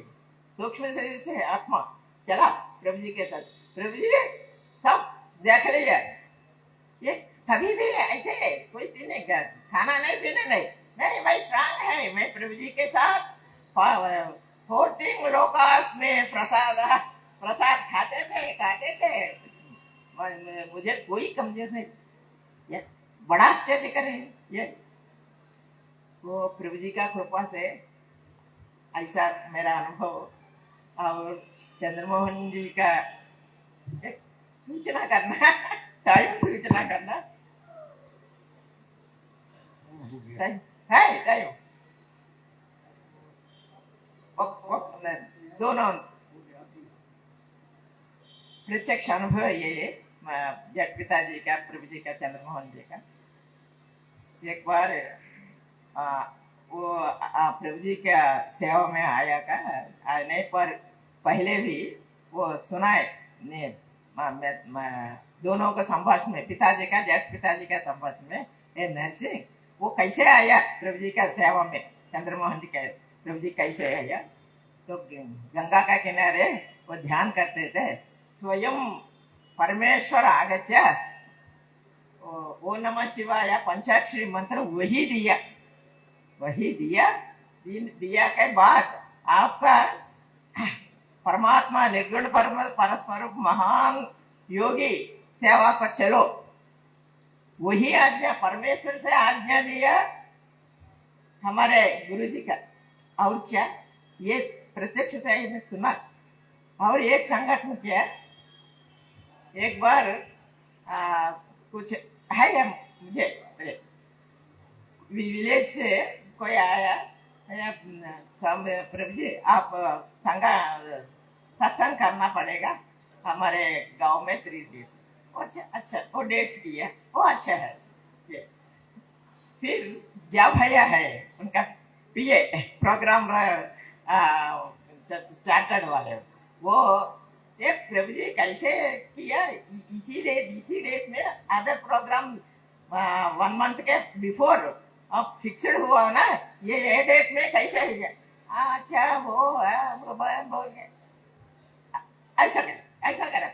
सूक्ष्म शरीर से है आत्मा चला प्रभु जी के साथ। प्रभु जी सब देख लिया। ये कभी भी ऐसे कोई दिन नहीं कर, खाना नहीं पीना नहीं भाई स्ट्रांग है। मैं प्रभु जी के साथ 14 लोकास में प्रसाद खाते थे। मुझे कोई कमजोर नहीं। ये बड़ा आश्चर्य करें ये वो प्रभु जी का कृपा से ऐसा मेरा अनुभव। और चंद्रमोहन जी का एक सूचना करना टाइम सूचना करना टाइम दोनों प्रत्यक्ष अनुभव ये जट पिताजी का, प्रभु जी का, चंद्रमोहन जी का। एक बार वो प्रभु जी का सेवा में आया का आने पर पहले भी वो सुनाए ने दोनों का संभाषण में, पिताजी का जट पिताजी का संभाषण में, ए नरसिंह वो कैसे आया प्रभु जी का सेवा में, चंद्रमोहन जी का प्रभु जी कैसे आया। तो गंगा का किनारे वो ध्यान करते थे, स्वयं परमेश्वर आगत्य ओ नमः शिवाय पंचाक्षरी मंत्र वही दिया के बाद आपका परमात्मा निर्गुण परस्पर महान योगी सेवा को चलो, वही आज्ञा परमेश्वर से आज्ञा दिया हमारे गुरु जी का। और क्या ये प्रत्यक्ष से ही सुना। और एक संगठन किया, एक बार कुछ है मुझे विलेज से कोई आया, प्रभु जी आप सत्संग करना पड़ेगा हमारे गांव में 3 डेज। अच्छा वो डेट्स किया, वो अच्छा है। फिर जब भैया है उनका पीए प्रोग्राम चार्टर्ड वाले, वो ये प्रभु जी कैसे किया इसी डेज में अदर प्रोग्राम 1 मंथ के बिफोर अब फिक्स्ड हुआ ना, ये डेट में कैसे हो गया। अच्छा वो बोल गए ऐसा करा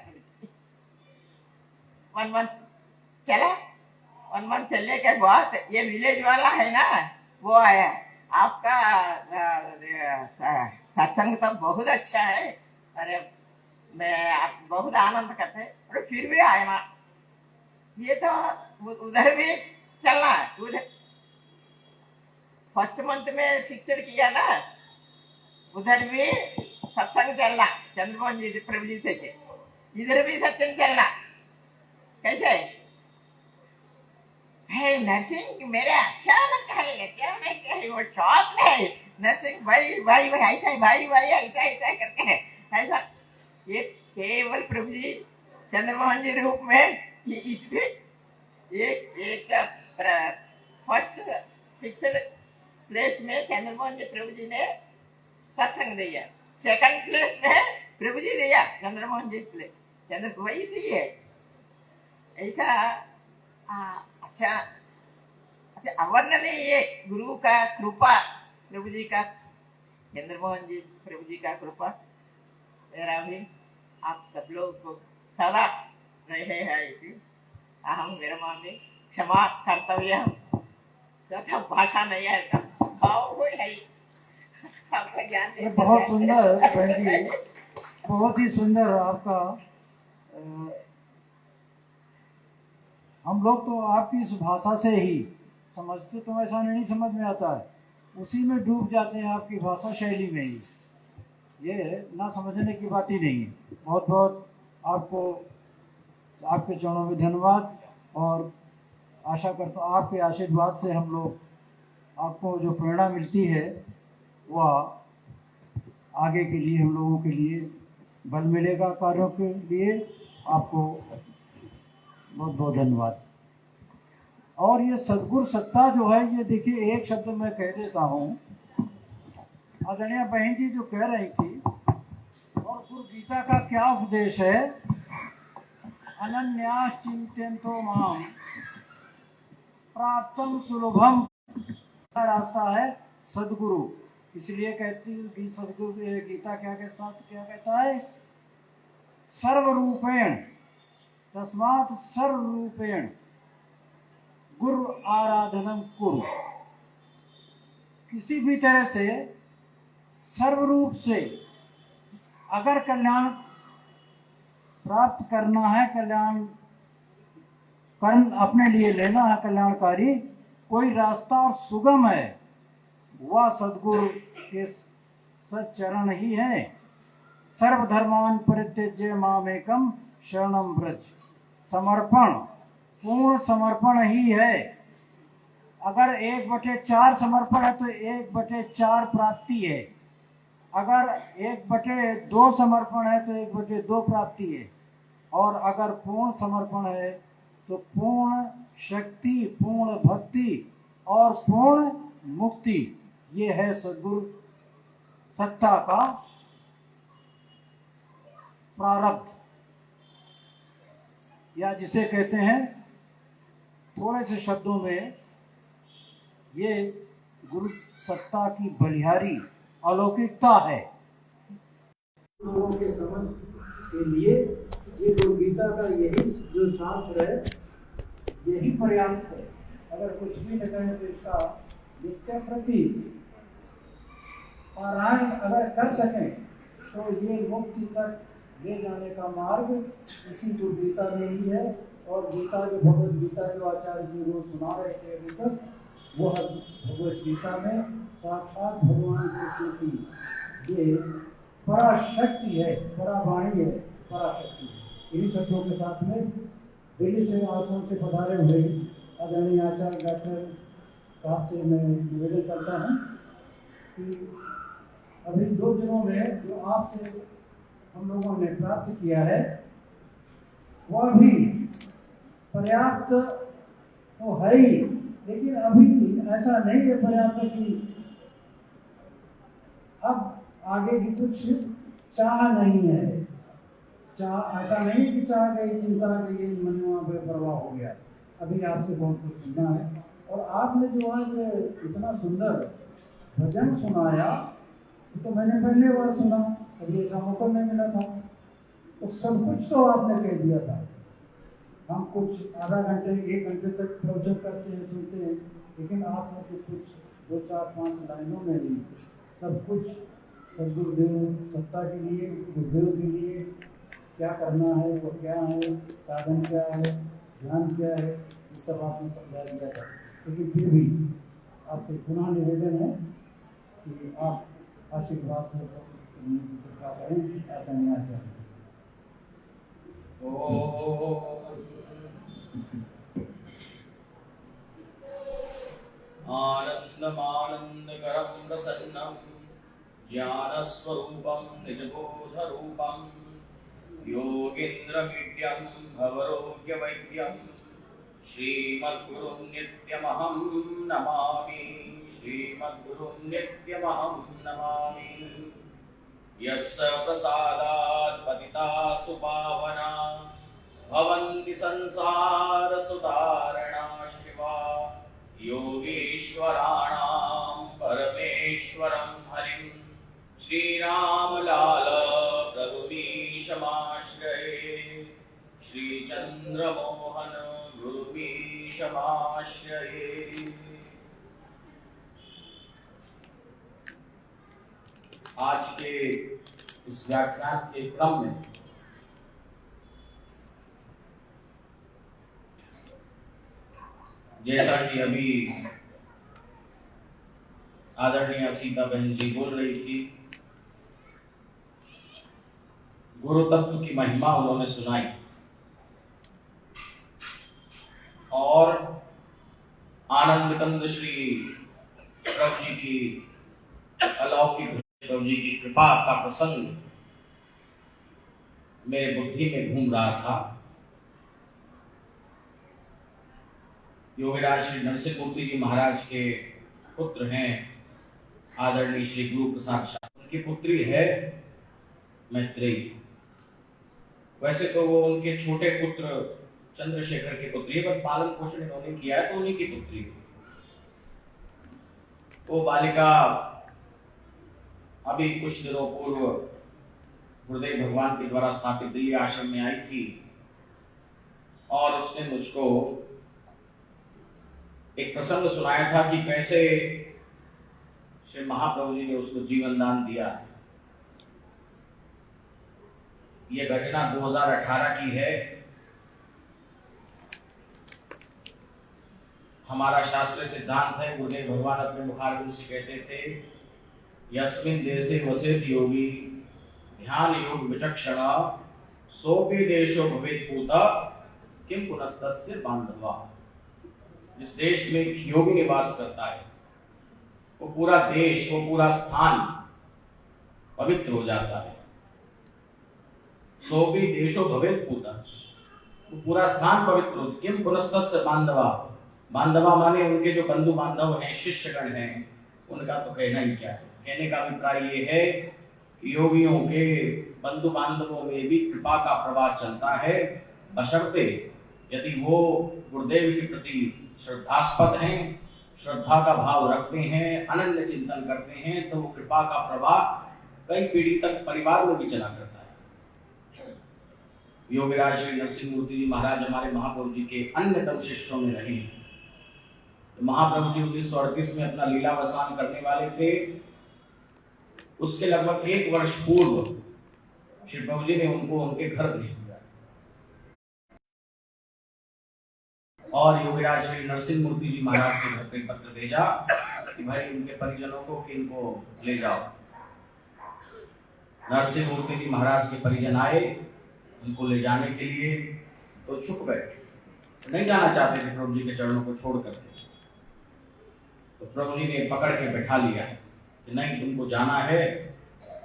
1 मंथ चला। 1 मंथ चलने के बाद ये विलेज वाला है ना, वो आया आपका सत्संग तो बहुत अच्छा है, अरे मैं आप बहुत आनंद करते और फिर भी आए ना, ये तो उधर भी चलना है। उधर फर्स्ट मंथ में फिक्स्ड किया ना, उधर भी सत्संग चलना चंद्रमोहन जी प्रभु जी से, इधर भी सत्संग चलना। कैसे है नरसिंह मेरे अचानक है वो शौक है नरसिंह भाई ऐसा है, भाई ऐसा करके है ऐसा। ये केवल प्रभु जी चंद्रमोहन जी रूप में इसमें एक फर्स्ट फिक्स्ड प्लेस में चंद्रमोहन जी प्रभु जी ने सत्संग दिया, सेकंड प्लेस में प्रभु जी दिया चंद्रमोहन जी प्लेस, चंद्र वैसी है ऐसा। अच्छा अवर्णनीय ये गुरु का कृपा, प्रभु जी का, चंद्रमोहन जी प्रभु जी का कृपा मेरा भी आप सब लोग को सदा रहे हैं। अहम विरमामि क्षमा कर्तव्य तथा भाषा नहीं है भाव कोई है ही। आपका ज्ञान ये बहुत सुंदर बहन जी, बहुत ही सुंदर आपका। हम लोग तो आपकी इस भाषा से ही समझते, तो ऐसा नहीं समझ में आता है, उसी में डूब जाते हैं आपकी भाषा शैली में ही। ये ना समझने की बात ही नहीं है। बहुत बहुत आपको, आपके चरणों में धन्यवाद, और आशा करता हूँ आपके आशीर्वाद से हम लोग, आपको जो प्रेरणा मिलती है वह आगे के लिए, हम लोगों के लिए बल मिलेगा कार्यों के लिए। आपको बहुत बहुत धन्यवाद। और ये सद्गुरु सत्ता जो है, ये देखिए एक शब्द मैं कह देता हूँ, आदरणीय बहन जी जो कह रही थी, और गुरु गीता का क्या उपदेश है, अनन्यास चिंतयन्तो माम प्राप्तम सुलभम, रास्ता है सदगुरु। इसलिए कहती सदगुरु गीता क्या कहता है, सर्वरूपेण तस्मात् सर्वरूपेण गुरु आराधनम कुरु। किसी भी तरह से सर्वरूप से अगर कल्याण प्राप्त करना है, कल्याण कर्म अपने लिए लेना है, कल्याणकारी कोई रास्ता और सुगम है, वह सदगुरु के सच्चरण ही है। सर्वधर्मान परित्यज्य मामेकम शरणम व्रज। समर्पण, पूर्ण समर्पण ही है। अगर 1/4 समर्पण है तो 1/4 प्राप्ति है, अगर 1/2 समर्पण है तो 1/2 प्राप्ति है, और अगर पूर्ण समर्पण है तो पूर्ण शक्ति, पूर्ण भक्ति और पूर्ण मुक्ति। ये है सद्गुरु सत्ता का प्रारब्ध, या जिसे कहते हैं थोड़े से शब्दों में, ये गुरु सत्ता की बलिहारी अलौकिकता है। लोगों के समझ के लिए ये गुरु गीता का यही जो शास्त्र है, यही पर्याप्त है। अगर कुछ भी न करें तो इसका नित्य प्रति पारायण अगर कर सकें तो ये मुक्ति तक ले जाने का मार्ग इसी गुरु गीता में ही है। और गीता जो भगवत गीता जो आचार्य जी रोज सुना रहे थे अभी तक, वह भगवत गीता में साक्षात भगवान कृष्ण की ये पराशक्ति है, परावाणी है, पराशक्ति है। इन्हीं शब्दों के साथ में दिल्ली से आश्रम से पधारे हुए आदरणीय आचार्य डॉक्टर साहब से मैं निवेदन करता हूँ कि अभी 2 दिनों में जो आपसे हम लोगों ने प्राप्त किया है वह भी पर्याप्त तो है ही, लेकिन अभी ऐसा नहीं है पर्याप्त कि अब आगे भी कुछ चाह नहीं है। चाह ऐसा नहीं कि चाह गई, चिंता गई, मनुआ बेपरवाह हो गया। अभी आपसे बहुत कुछ सुनना है। और आपने जो आज इतना सुंदर भजन सुनाया, तो मैंने पहले बार सुना, कभी ऐसा मौका नहीं मिला था। तो सब कुछ तो आपने कह दिया था। हम कुछ आधा घंटे 1 घंटे तक प्रवचन करते हैं, सुनते हैं, लेकिन आपने तो कुछ 2, 4, 5 लाइनों में ही सब कुछ सदगुरुदेव सत्ता के लिए, गुरुदेव के लिए क्या करना है, वो क्या है, साधन क्या है, ध्यान क्या है, ये सब आपने समझा दिया था। लेकिन फिर भी आपसे पुनः निवेदन है कि आप आशीर्वाद से कृपा करें। आदरणीय आचार्य। आनन्दमानन्दकरं प्रसन्नं ज्ञानस्वरूपं निजबोधरूपं योगीन्द्रमीड्यं भवरोग्यवैद्यं श्रीमद्गुरुं नित्यमहं नमामि। श्रीमद्गुरुं नित्यमहं नमामि। यस्य प्रसादात् पतिताः सुपावना भवन्ति संसारसुतारणा शिवा। योगीश्वराणां परमेश्वरं हरिं श्रीरामलाल प्रभुमीशमाश्रये। श्रीचन्द्रमोहन गुरुमीशमाश्रये। आज के इस व्याख्यान के क्रम में जैसा कि अभी आदरणीय सीता बहन जी बोल रही थी, गुरु तत्व की महिमा उन्होंने सुनाई और आनंद कंद श्री प्रभु जी की अलौकिक प्रभु जी की कृपा का प्रसंग मेरे बुद्धि में घूम रहा था। योगीराज श्री नरसिंह मूर्ति जी महाराज के पुत्र हैं आदरणीय श्री गुरु प्रसाद शास्त्री, उनकी पुत्री है मैत्रेयी। वैसे तो वो उनके छोटे पुत्र चंद्रशेखर की पुत्री है, पर पालन पोषण इन्होंने किया है तो उन्हीं की पुत्री है। वो बालिका अभी कुछ दिनों पूर्व गुरुदेव भगवान के द्वारा स्थापित दिल्ली आश्रम में आई थी और उसने मुझको एक प्रसंग सुनाया था कि कैसे श्री महाप्रभु जी ने उसको जीवन दान दिया। यह घटना 2018 की है। हमारा शास्त्रीय सिद्धांत है, गुरुदेव भगवान अपने मुखारबिंद से कहते थे, यस्मिन् देशे वसेत योगी ध्यान योग विचक्षण सोपि देशो भवेत् पूता किम पुनस्तस्य बांधवा। जिस देश में योगी निवास करता है वो पूरा देश, वो पूरा स्थान पवित्र हो जाता है। सोपि देशो भवेत् पूता, वो पूरा स्थान पवित्र हो। किम पुनस्तस्य बांधवा, बांधवा माने उनके जो बंधु बांधव हैं, शिष्यगण हैं, उनका तो कहना ही क्या है। कहने का अभिप्राय ये है कि योगियों के बंधु बांधवों में भी कृपा का प्रवाह चलता है, बशर्ते यदि वो गुरुदेव के प्रति श्रद्धास्पद हैं, श्रद्धा का भाव रखते हैं, अनन्य चिंतन करते हैं, तो वो कृपा का प्रवाह कई पीढ़ी तक परिवार में भी चला करता है। योगीराज श्री नरसिंह मूर्ति जी महाराज हमारे महाप्रभु जी के अन्यतम शिष्यों में रहे हैं। तो महाप्रभु जी 1938 में अपना लीलावसान करने वाले थे। उसके लगभग 1 वर्ष पूर्व श्री प्रभु जी ने उनको उनके घर भेज दिया और योगीराज श्री नरसिंह मूर्ति जी महाराज के घर पे पत्र भेजा कि भाई उनके परिजनों को किनको ले जाओ। नरसिंह मूर्ति जी महाराज के परिजन आए उनको ले जाने के लिए, तो छुप गए, नहीं जाना चाहते थे प्रभु जी के चरणों को छोड़कर। तो प्रभु जी ने पकड़ के बैठा लिया कि नहीं, तुमको जाना है,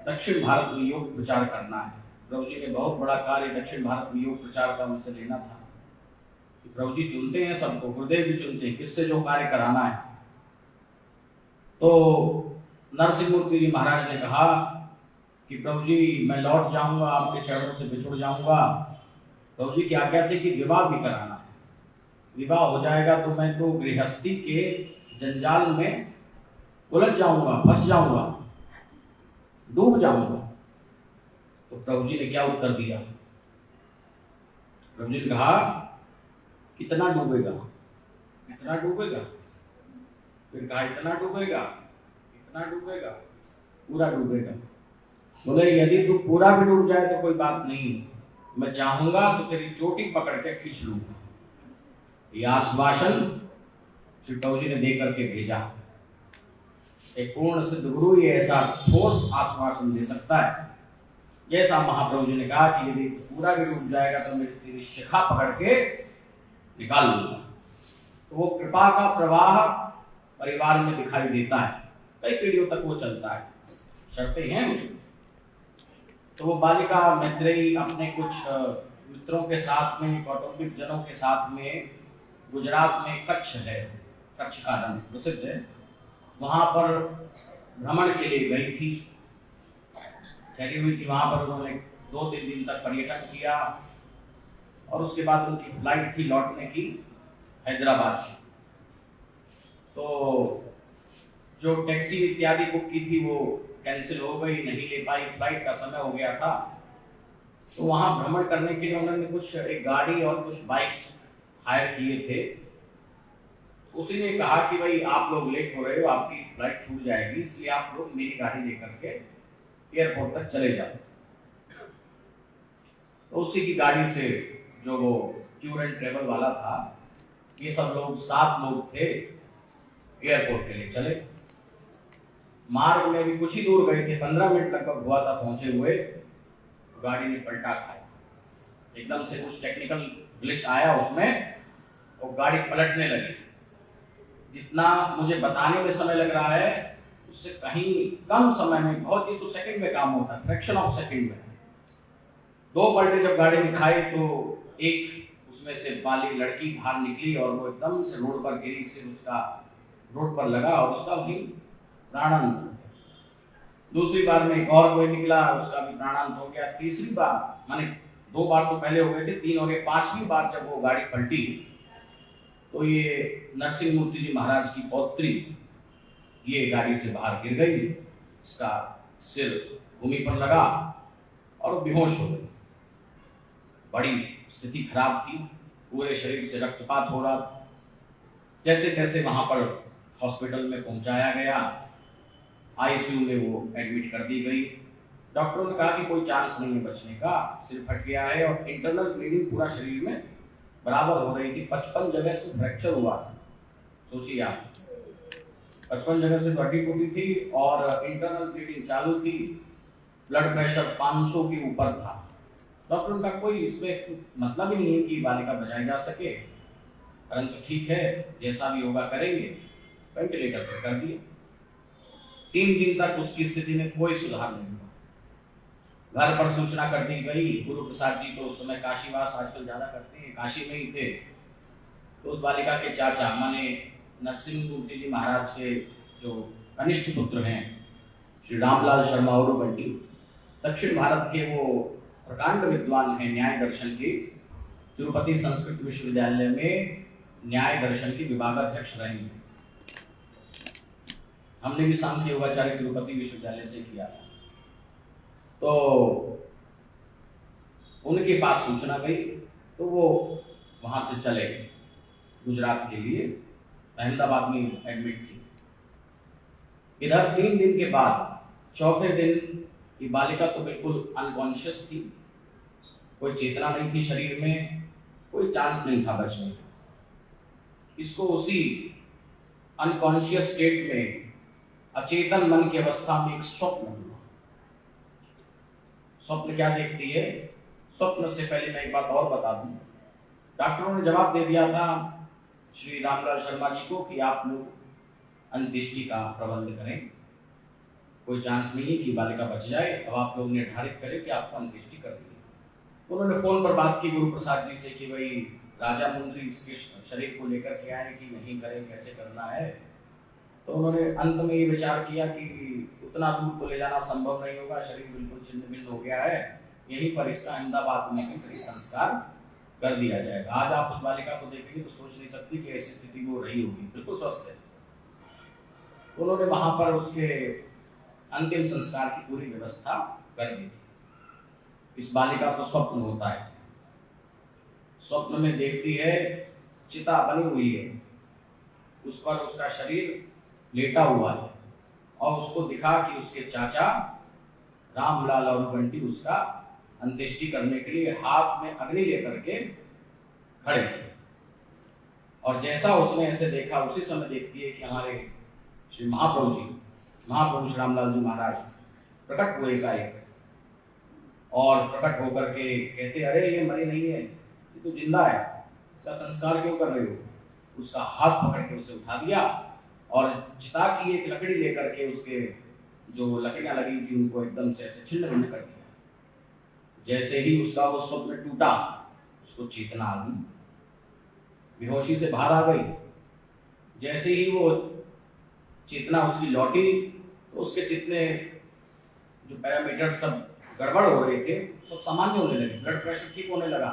दक्षिण भारत में योग प्रचार करना है। प्रभु जी ने बहुत बड़ा कार्य दक्षिण भारत में योग प्रचार का उनसे लेना था। कि प्रभु जी चुनते हैं सबको, गुरुदेव भी चुनते हैं किससे जो कार्य कराना है। तो नरसिंह मूर्ति जी महाराज ने कहा कि प्रभु जी मैं लौट जाऊंगा, आपके चरणों से बिछुड़ जाऊंगा। प्रभु जी की आज्ञा थी कि विवाह भी कराना है। विवाह हो जाएगा तो मैं तो गृहस्थी के जंजाल में उलझ जाऊंगा, फंस जाऊंगा, डूब जाऊंगा। तो प्रभु जी ने क्या उत्तर दिया? प्रभु जी ने कहा कितना डूबेगा, कितना डूबेगा? फिर कहा इतना डूबेगा, इतना डूबेगा, पूरा डूबेगा। बोले यदि तू पूरा भी डूब जाए तो कोई बात नहीं, मैं चाहूंगा तो तेरी चोटी पकड़ के खींच लूंगा। यह आश्वासन श्री प्रभु जी ने दे करके भेजा। एक पूर्ण सिद्ध गुरु ये ऐसा ठोस आश्वासन दे सकता है। जैसा महाप्रभु जी ने कहा कि यदि पूरा भी डूब जाएगा तो मैं तेरी शिखा पकड़ के निकाल लूंगा। तो वो कृपा का प्रवाह परिवार में दिखाई देता है, कई पीढ़ियों तक वो चलता है, शर्तें हैं उसमें। तो वो बालिका मैत्रेयी अपने कुछ मित्रों के साथ में, कौटुंबिक जनों के साथ में गुजरात में कच्छ है, कच्छ का रण प्रसिद्ध है, वहां पर भ्रमण के लिए गई थी, ठहरी हुई थी। वहां पर उन्होंने 2-3 दिन तक पर्यटन किया और उसके बाद उनकी फ्लाइट थी लौटने की हैदराबाद से। तो जो टैक्सी इत्यादि बुक की थी वो कैंसिल हो गई, नहीं ले पाई, फ्लाइट का समय हो गया था। तो वहां भ्रमण करने के लिए उन्होंने कुछ एक गाड़ी और कुछ बाइक्स हायर किए थे, उसी ने कहा कि भाई आप लोग लेट हो रहे हो, आपकी फ्लाइट छूट जाएगी, इसलिए आप लोग मेरी गाड़ी लेकर के एयरपोर्ट तक चले जाओ। तो उसी की गाड़ी से जो वो टूर एंड ट्रेवल वाला था, ये सब लोग 7 लोग थे, एयरपोर्ट के लिए चले। मार्ग में भी कुछ ही दूर गए थे, 15 मिनट लगभग हुआ था पहुंचे हुए, गाड़ी ने पलटा खाया। एकदम से कुछ टेक्निकल ग्लिच आया उसमें, और गाड़ी पलटने लगी। जितना मुझे बताने में समय लग रहा है, उससे कहीं कम समय में, बहुत ही तो सेकंड में काम होता है, फ्रैक्शन ऑफ सेकंड में 2 पलटे जब गाड़ी ने खाई, तो एक उसमें से वाली लड़की बाहर निकली और वो एकदम से रोड पर गिरी, सिर उसका रोड पर लगा और उसका भी प्राणांत हो गया। दूसरी बार में एक और कोई निकला, उसका भी प्राणांत हो गया। तीसरी बार, माने 2 बार तो पहले हो गए थे, 3 हो गए, 5वीं बार जब वो गाड़ी पलटी, तो ये नरसिंह मूर्ति जी महाराज की पौत्री ये गाड़ी से बाहर गिर गई, इसका सिर भूमि पर लगा और बेहोश हो गई। बड़ी स्थिति खराब थी, पूरे शरीर से रक्तपात हो रहा था। जैसे तैसे वहां पर हॉस्पिटल में पहुंचाया गया, आईसीयू में वो एडमिट कर दी गई। डॉक्टरों ने कहा कि कोई चांस नहीं है बचने का, सिर फट गया है और इंटरनल ब्लीडिंग पूरा शरीर में बराबर हो रही थी। 55 जगह से फ्रैक्चर हुआ था, सोचिए आप, 55 जगह से हड्डी टूटी थी और इंटरनल ब्लीडिंग चालू थी। ब्लड प्रेशर 500 के ऊपर था। डॉक्टरों का कोई इसमें मतलब ही नहीं है कि बालिका बचाई जा सके, परंतु ठीक है, जैसा भी होगा करेंगे। वेंटिलेटर पर कर दिए। 3 दिन तक उसकी स्थिति में कोई सुधार नहीं हुआ। घर पर सूचना कर दी गई। गुरु प्रसाद जी तो उस समय काशीवास आजकल ज्यादा करते हैं, काशी में ही थे। तो उस बालिका के चाचा माने नरसिंह मूर्ति जी महाराज के जो कनिष्ठ पुत्र हैं, श्री रामलाल शर्मा और बंटी, दक्षिण भारत के वो प्रकांड विद्वान हैं न्याय दर्शन के। तिरुपति संस्कृत विश्वविद्यालय में न्याय दर्शन के विभागाध्यक्ष रहे हैं। हमने भी सांख्य योगाचार्य तिरुपति विश्वविद्यालय से किया था। तो उनके पास सूचना गई, तो वो वहां से चले गए गुजरात के लिए। अहमदाबाद में एडमिट थी। इधर 3 दिन के बाद 4थे दिन ये बालिका तो बिल्कुल अनकॉन्शियस थी, कोई चेतना नहीं थी शरीर में, कोई चांस नहीं था बचने का। इसको उसी अनकॉन्शियस स्टेट में, अचेतन मन की अवस्था में एक स्वप्न हुआ। स्वप्न क्या देखती है? स्वप्न से पहले मैं एक बात और बता दूं, डॉक्टरों ने जवाब दे दिया था श्री रामलाल शर्मा जी को कि आप लोग अंत्येष्टि का प्रबंध करें, कोई चांस नहीं है कि बालिका बच जाए, अब आप लोग निर्धारित करें कि आपको अंत्येष्टि कर दी। उन्होंने फोन पर बात की गुरु प्रसाद जी से कि भाई राजा मंत्री इसके शरीर को लेकर के आए कि नहीं करें, कैसे करना है। तो उन्होंने अंत में ये विचार किया कि उतना दूर तो ले जाना संभव नहीं होगा, शरीर बिल्कुल छिन्न भिन्न हो गया है, यहीं पर इसका अहमदाबाद में ही संस्कार कर दिया जाएगा। आज आप उस बालिका को देखेंगे तो सोच नहीं सकती कि ऐसी स्थिति में वो रही होगी, बिल्कुल स्वस्थ है। उन्होंने वहां पर उसके अंतिम संस्कार की पूरी व्यवस्था कर दी। इस बालिका को स्वप्न होता है, स्वप्न में देखती है चिता बनी हुई है, उस पर उसका शरीर लेटा हुआ है और उसको दिखा कि उसके चाचा रामलाल और बंटी उसका अंत्येष्टि करने के लिए हाथ में अग्नि लेकर के खड़े हैं। और जैसा उसने ऐसे देखा, उसी समय देखती है कि हमारे श्री महाप्रभु श्री रामलाल जी महाराज प्रकट हुए एकाएक और प्रकट होकर के कहते, अरे ये मरी नहीं है, ये तो जिंदा है, इसका संस्कार क्यों कर रहे हो? उसका हाथ पकड़ के उसे उठा दिया और चिता की एक लकड़ी लेकर के उसके जो लकड़ियां लगी थी उनको एकदम से ऐसे छिन्न भिन्न कर दिया। जैसे ही उसका वो स्वप्न टूटा, उसको चेतना आ गई, बेहोशी से बाहर आ गई। जैसे ही वो चेतना उसकी लौटी तो उसके जितने जो पैरामीटर सब गड़बड़ हो रहे थे सब सामान्य होने लगे, ब्लड प्रेशर ठीक होने लगा,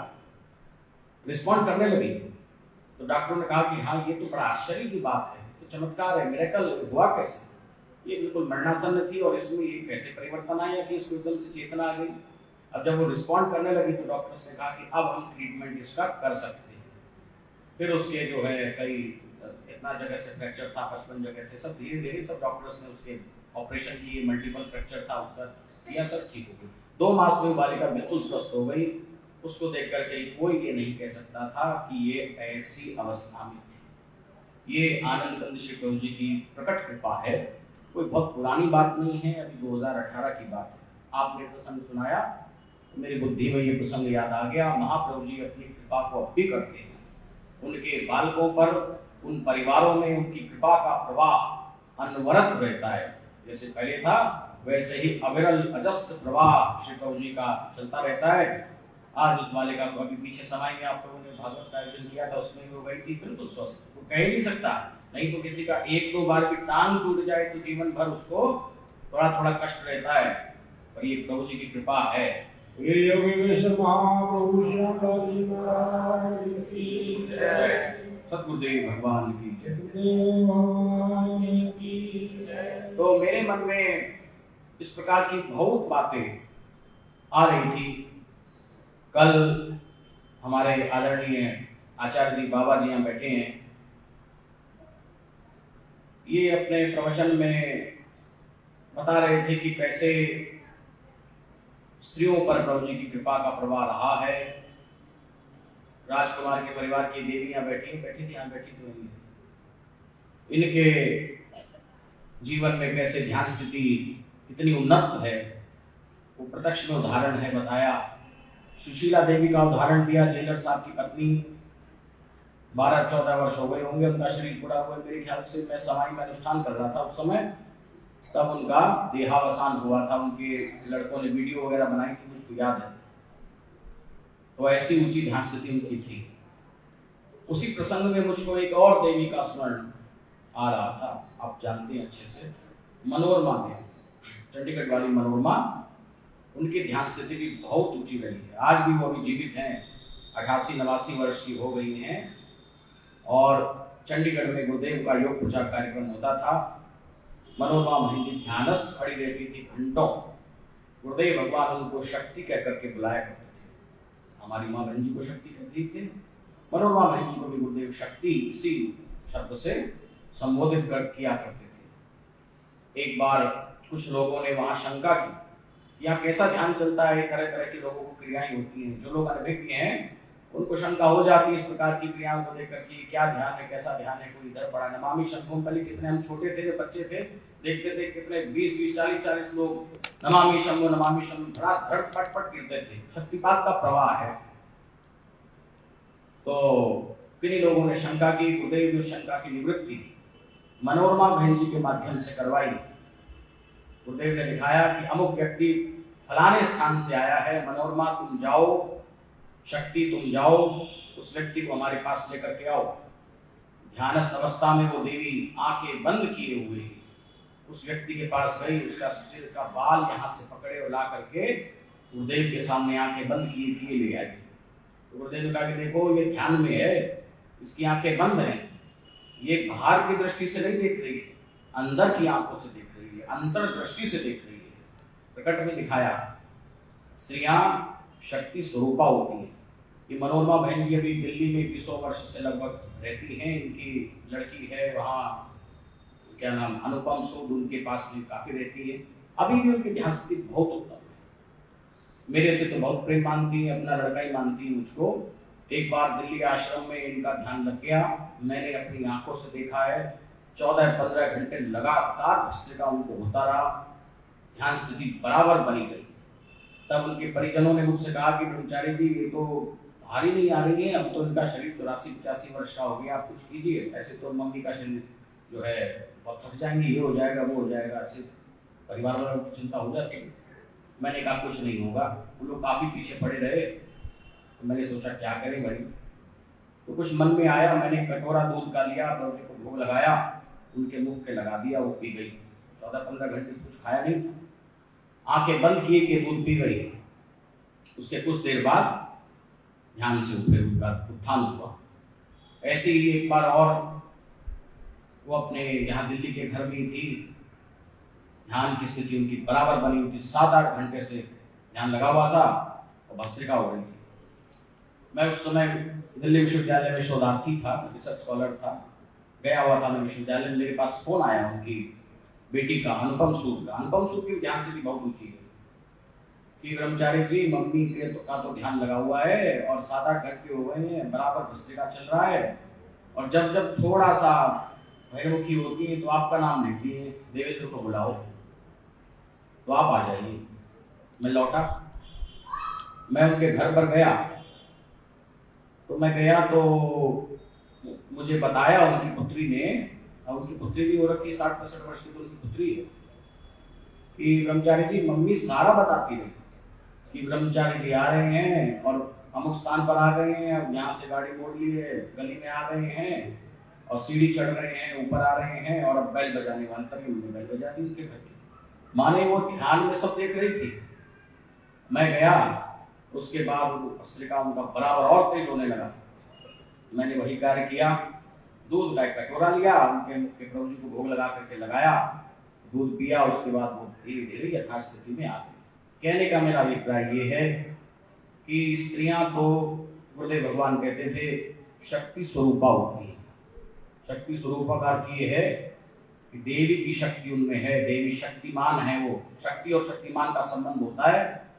रिस्पॉन्ड करने लगी। तो डॉक्टरों ने कहा कि हाँ, ये तो बड़ा आश्चर्य की बात है, तो चमत्कार है, मिरेकल हुआ कैसे? ये बिल्कुल मरणासन्न थी और इसमें ये कैसे परिवर्तन आया कि इसको एकदम से चेतना आ गई। अब जब वो रिस्पॉन्ड करने लगी तो डॉक्टर्स ने कहा कि अब हम ट्रीटमेंट इसका कर सकते हैं। फिर उसके जो है कई इतना जगह से फ्रैक्चर था, 55 जगह से, सब धीरे धीरे सब डॉक्टर्स ने उसके ऑपरेशन किए, मल्टीपल फ्रैक्चर था उसका, यह सब ठीक हो गई। 2 मास में बालिका बिल्कुल स्वस्थ हो गई। उसको देख करके कोई ये नहीं कह सकता था कि ये ऐसी अवस्था में थी। ये आनंद कंद श्री प्रभु जी की प्रकट कृपा है, कोई बहुत पुरानी बात नहीं है, अभी 2018 की बात है। आपने प्रसंग सुनाया तो मेरी बुद्धि में ये प्रसंग याद आ गया। महाप्रभु जी अपनी कृपा को अब भी करते हैं, उनके बालकों पर, उन परिवारों में उनकी कृपा का प्रवाह अनवरत रहता है। जैसे पहले था वैसे ही अविरल अजस्त प्रवाह श्री प्रभु जी का चलता रहता है। आज उस बालिका को अभी पीछे समय में आप लोगों ने भागवत का आयोजन किया था, उसमें भी वो गई थी बिल्कुल स्वस्थ, वो कह ही नहीं सकता। नहीं तो किसी का 1-2 बार भी टांग टूट जाए तो जीवन भर उसको थोड़ा थोड़ा कष्ट रहता है, पर ये प्रभु जी की कृपा है। ये योगी विश्व महाप्रभु श्री महाराज की जय, सतगुरुदेव भगवान की जय। सतगुरुदेव भगवान की जय। तो मेरे मन में इस प्रकार की बहुत बातें आ रही थी। कल हमारे आदरणीय आचार्य जी बाबा जी यहाँ बैठे हैं, ये अपने प्रवचन में बता रहे थे कि कैसे स्त्रियों पर प्रभु जी की कृपा का प्रवाह रहा है। राजकुमार के परिवार की देवियां बैठी थी यहाँ बैठी थी, इनके जीवन में कैसे ध्यान स्थिति इतनी उन्नत है, वो प्रत्यक्ष में उदाहरण है बताया। सुशीला देवी का उदाहरण दिया, जेलर साहब की पत्नी, 12-14 वर्ष हो गए होंगे उनका शरीर पूरा हुआ, मेरे ख्याल से मैं समाई में अनुष्ठान कर रहा था उस समय, तब उनका देहावसान हुआ था। उनके लड़कों ने वीडियो वगैरह बनाई थी, मुझको याद है। तो ऐसी ऊंची ध्यान स्थिति उनकी थी। उसी प्रसंग में मुझको एक और देवी का स्मरण आ रहा था, आप जानते हैं अच्छे से, मनोरमा देवी, चंडीगढ़ वाली मनोरमा। उनकी ध्यान स्थिति भी बहुत ऊंची रही है, आज भी वो अभी जीवित हैं, 88-89 वर्ष की हो गई हैं। और चंडीगढ़ में गुरुदेव का योग प्रचार कार्यक्रम होता था। मनोरमा महंगी ध्यानस्थ खड़ी रहती थी घंटों, गुरुदेव भगवान उनको शक्ति कह करके बुलाया करते थे। हमारी माँ बहन जी को शक्ति कहती थे, मनोरमा बहन जी को भी गुरुदेव शक्ति इसी शब्द से संबोधित किया करते थे। एक बार कुछ लोगों ने वहां शंका की, यहाँ कैसा ध्यान चलता है, तरह तरह के लोगों को क्रियाएं होती हैं, जो लोग अनभिज्ञ हैं उनको शंका हो जाती है इस प्रकार की क्रियाओं को लेकर कि क्या ध्यान है, कैसा ध्यान है, कोई इधर पड़ा। नमामि शंभुम पहले कितने हम छोटे थे, जब बच्चे थे, देखते थे कितने 20-20, 40-40 लोग नमामि शंभु धड़ पट गिरते थे। शक्तिपात का प्रवाह है। तो किन्हीं लोगों ने शंका की, गुरुदेव ने शंका की निवृत्ति मनोरमा बहन जी के माध्यम से करवाई। गुरुदेव ने दिखाया कि अमुक व्यक्ति फलाने स्थान से आया है, मनोरमा तुम जाओ, शक्ति तुम जाओ, उस व्यक्ति को हमारे पास लेकर के आओ। ध्यानस्थ अवस्था में वो देवी आंखें बंद किए हुए उस व्यक्ति के पास गई, उसका सिर का बाल यहाँ से पकड़े और ला करके गुरुदेव के सामने आंखें बंद किए ले आई। तो गुरुदेव ने कहा कि देखो ये ध्यान में है, इसकी आंखें बंद हैं, ये बाहर की दृष्टि से नहीं देख रही है, अंदर की आंखों से देख रही है, अंतर दृष्टि से देख रही है। प्रकट में दिखाया स्त्रियां शक्ति स्वरूपा होती है। ये मनोरमा बहन जी अभी दिल्ली में 20 वर्ष से लगभग रहती हैं, इनकी लड़की है वहाँ, क्या नाम, अनुपम सूद, उनके पास में काफी रहती है। अभी भी उनकी ध्यान स्थिति बहुत उत्तम है, मेरे से तो बहुत प्रेम मानती है, अपना लड़का ही मानती है मुझको। एक बार दिल्ली आश्रम में इनका ध्यान लग गया, मैंने अपनी आंखों से देखा है, 14-15 घंटे लगातार भस्त्रिका उनको होता रहा, ध्यान स्थिति बराबर बनी गई। तब उनके परिजनों ने मुझसे कहा कि ब्रह्मचारी जी ये तो भारी नहीं आ रही है, अब तो इनका शरीर 84-85 वर्ष का हो गया, आप कुछ कीजिए, ऐसे तो मम्मी का शरीर जो है बहुत थक जाएंगे, ये हो जाएगा वो हो जाएगा, ऐसे परिवार वालों को चिंता हो जाती है। मैंने कहा कुछ नहीं होगा, वो लोग काफ़ी पीछे पड़े रहे, तो मैंने सोचा क्या करें भाई। तो कुछ मन में आया, मैंने कटोरा दूध का लिया, प्रभु जी को भोग लगाया, उनके मुख पे लगा दिया, वो पी गई। 14-15 घंटे से कुछ खाया नहीं था, आंखें बंद किए कि दूध पी गई। उसके कुछ देर बाद ध्यान से फिर उनका उत्थान हुआ। ऐसे ही एक बार और वो अपने यहाँ दिल्ली के घर में ही थी, ध्यान की स्थिति उनकी बराबर बनी हुई थी, 7-8 घंटे से ध्यान लगा हुआ था और भस्त्रिका हो रही थी। मैं उस समय दिल्ली विश्वविद्यालय में शोधार्थी था, रिसर्च स्कॉलर था। गया हुआ था मैं विश्वविद्यालय, मेरे पास फोन आया उनकी बेटी का, अनुपम सूद का। अनुपम सूद की ध्यान से भी बहुत रुचि है कि ब्रह्मचारी जी मम्मी के तो ध्यान लगा हुआ है और 7-8 घंटे हो गए हैं, बराबर भस्त्रिका चल रहा है, और जब जब थोड़ा सा भयमुखी होती है तो आपका नाम लेती है, देवेंद्र को बुलाओ तो आप आ जाइए। मैं लौटा, मैं उनके घर पर गया, तो मैं गया तो मुझे बताया उनकी पुत्री ने, और उनकी पुत्री भी हो रखी है 60-65 वर्ष की, तो उनकी पुत्री है कि ब्रह्मचारी जी मम्मी सारा बताती रही कि ब्रह्मचारी जी आ रहे हैं और अमुक स्थान पर आ गए हैं, अब यहाँ से गाड़ी मोड़ ली है, गली में आ गए हैं और सीढ़ी चढ़ रहे हैं, ऊपर आ रहे हैं, और अब बैल बजाने वाले तक उन्होंने बैल बजा दी उनके घर की। माने वो ध्यान में सब देख रही थी। मैं गया, उसके बाद भस्त्रिका उनका बराबर और तेज होने लगा। मैंने वही कार्य किया, दूध का एक कटोरा लिया, उनके प्रभु जी को भोग लगा करके लगाया, दूध पिया, उसके बाद वो धीरे धीरे यथास्थिति में आ गई। कहने का मेरा अभिप्राय ये है कि स्त्रियां तो गुरुदेव भगवान कहते थे शक्ति स्वरूपा होती है। शक्ति स्वरूपा का अर्थ ये है कि देवी की शक्ति उनमें है, देवी शक्तिमान है। वो शक्ति और शक्तिमान का संबंध होता है,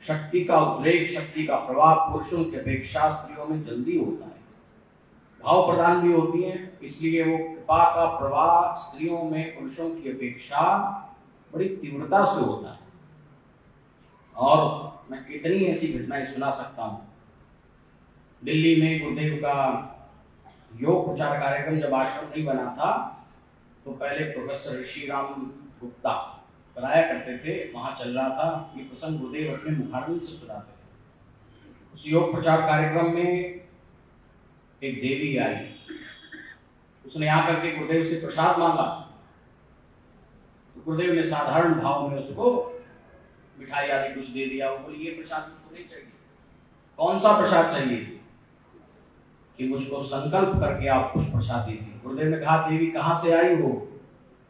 शक्ति का उद्रेक, शक्ति का प्रभाव पुरुषों की अपेक्षा स्त्रियों में जल्दी होता है, भाव प्रदान भी होती है, इसलिए वो कृपा का प्रवाह स्त्रियों में पुरुषों की अपेक्षा बड़ी तीव्रता से होता है। और मैं कितनी ऐसी घटनाएं सुना सकता हूँ। दिल्ली में गुरुदेव का योग प्रचार कार्यक्रम जब आश्रम नहीं बना था तो पहले प्रोफेसर ऋषि राम गुप्ता कराया करते थे, वहां चल रहा था। ये प्रसंग गुरुदेव अपने मुखारबिंद से सुनाते थे। उस योग प्रचार कार्यक्रम में एक देवी आई, उसने आकर के गुरुदेव से प्रसाद मांगा। तो गुरुदेव ने साधारण भाव में उसको मिठाई आदि कुछ दे दिया। वो बोली ये प्रसाद मुझको नहीं चाहिए। कौन सा प्रसाद चाहिए? कि मुझको संकल्प करके आप कुछ प्रसाद दीजिए। गुरुदेव ने कहा देवी कहाँ से आई हो,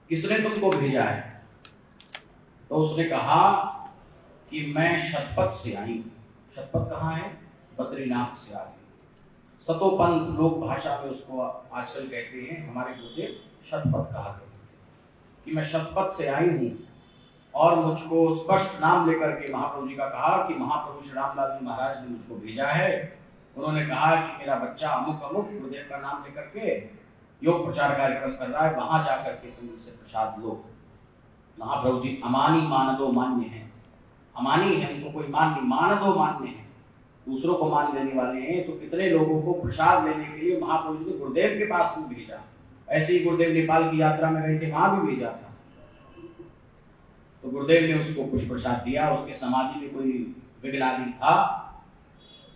किसने तुमको भेजा है? तो उसने कहा कि मैं शतपथ से आई हूँ। शतपथ कहाँ है? बद्रीनाथ से आई। सतोपंथ लोक भाषा में उसको आजकल कहते हैं, हमारे गुरुदेव शतपथ कहा करते थे कि मैं शतपथ से आई हूँ। और मुझको स्पष्ट नाम लेकर के महाप्रभु जी का कहा कि महाप्रभु श्री रामलाल जी महाराज ने मुझको भेजा है। उन्होंने कहा कि मेरा बच्चा अमुक अमुक गुरुदेव का नाम लेकर के योग प्रचार कार्यक्रम कर रहा है, वहां जाकर के तुम उनसे प्रसाद लो। महाप्रभु जी अमानी मानदो मान्य है। अमानी है, उनको कोई मान नहीं, मानदो मान्य है, दूसरों को मान लेने वाले हैं। तो कितने लोगों को प्रसाद लेने के लिए महाप्रभु जी ने गुरुदेव के पास में भेजा। ऐसे ही गुरुदेव नेपाल की यात्रा में गए थे, वहां भी भेजा था। तो गुरुदेव ने उसको कुछ प्रसाद दिया। उसके समाधि में कोई विघ्न आदि था।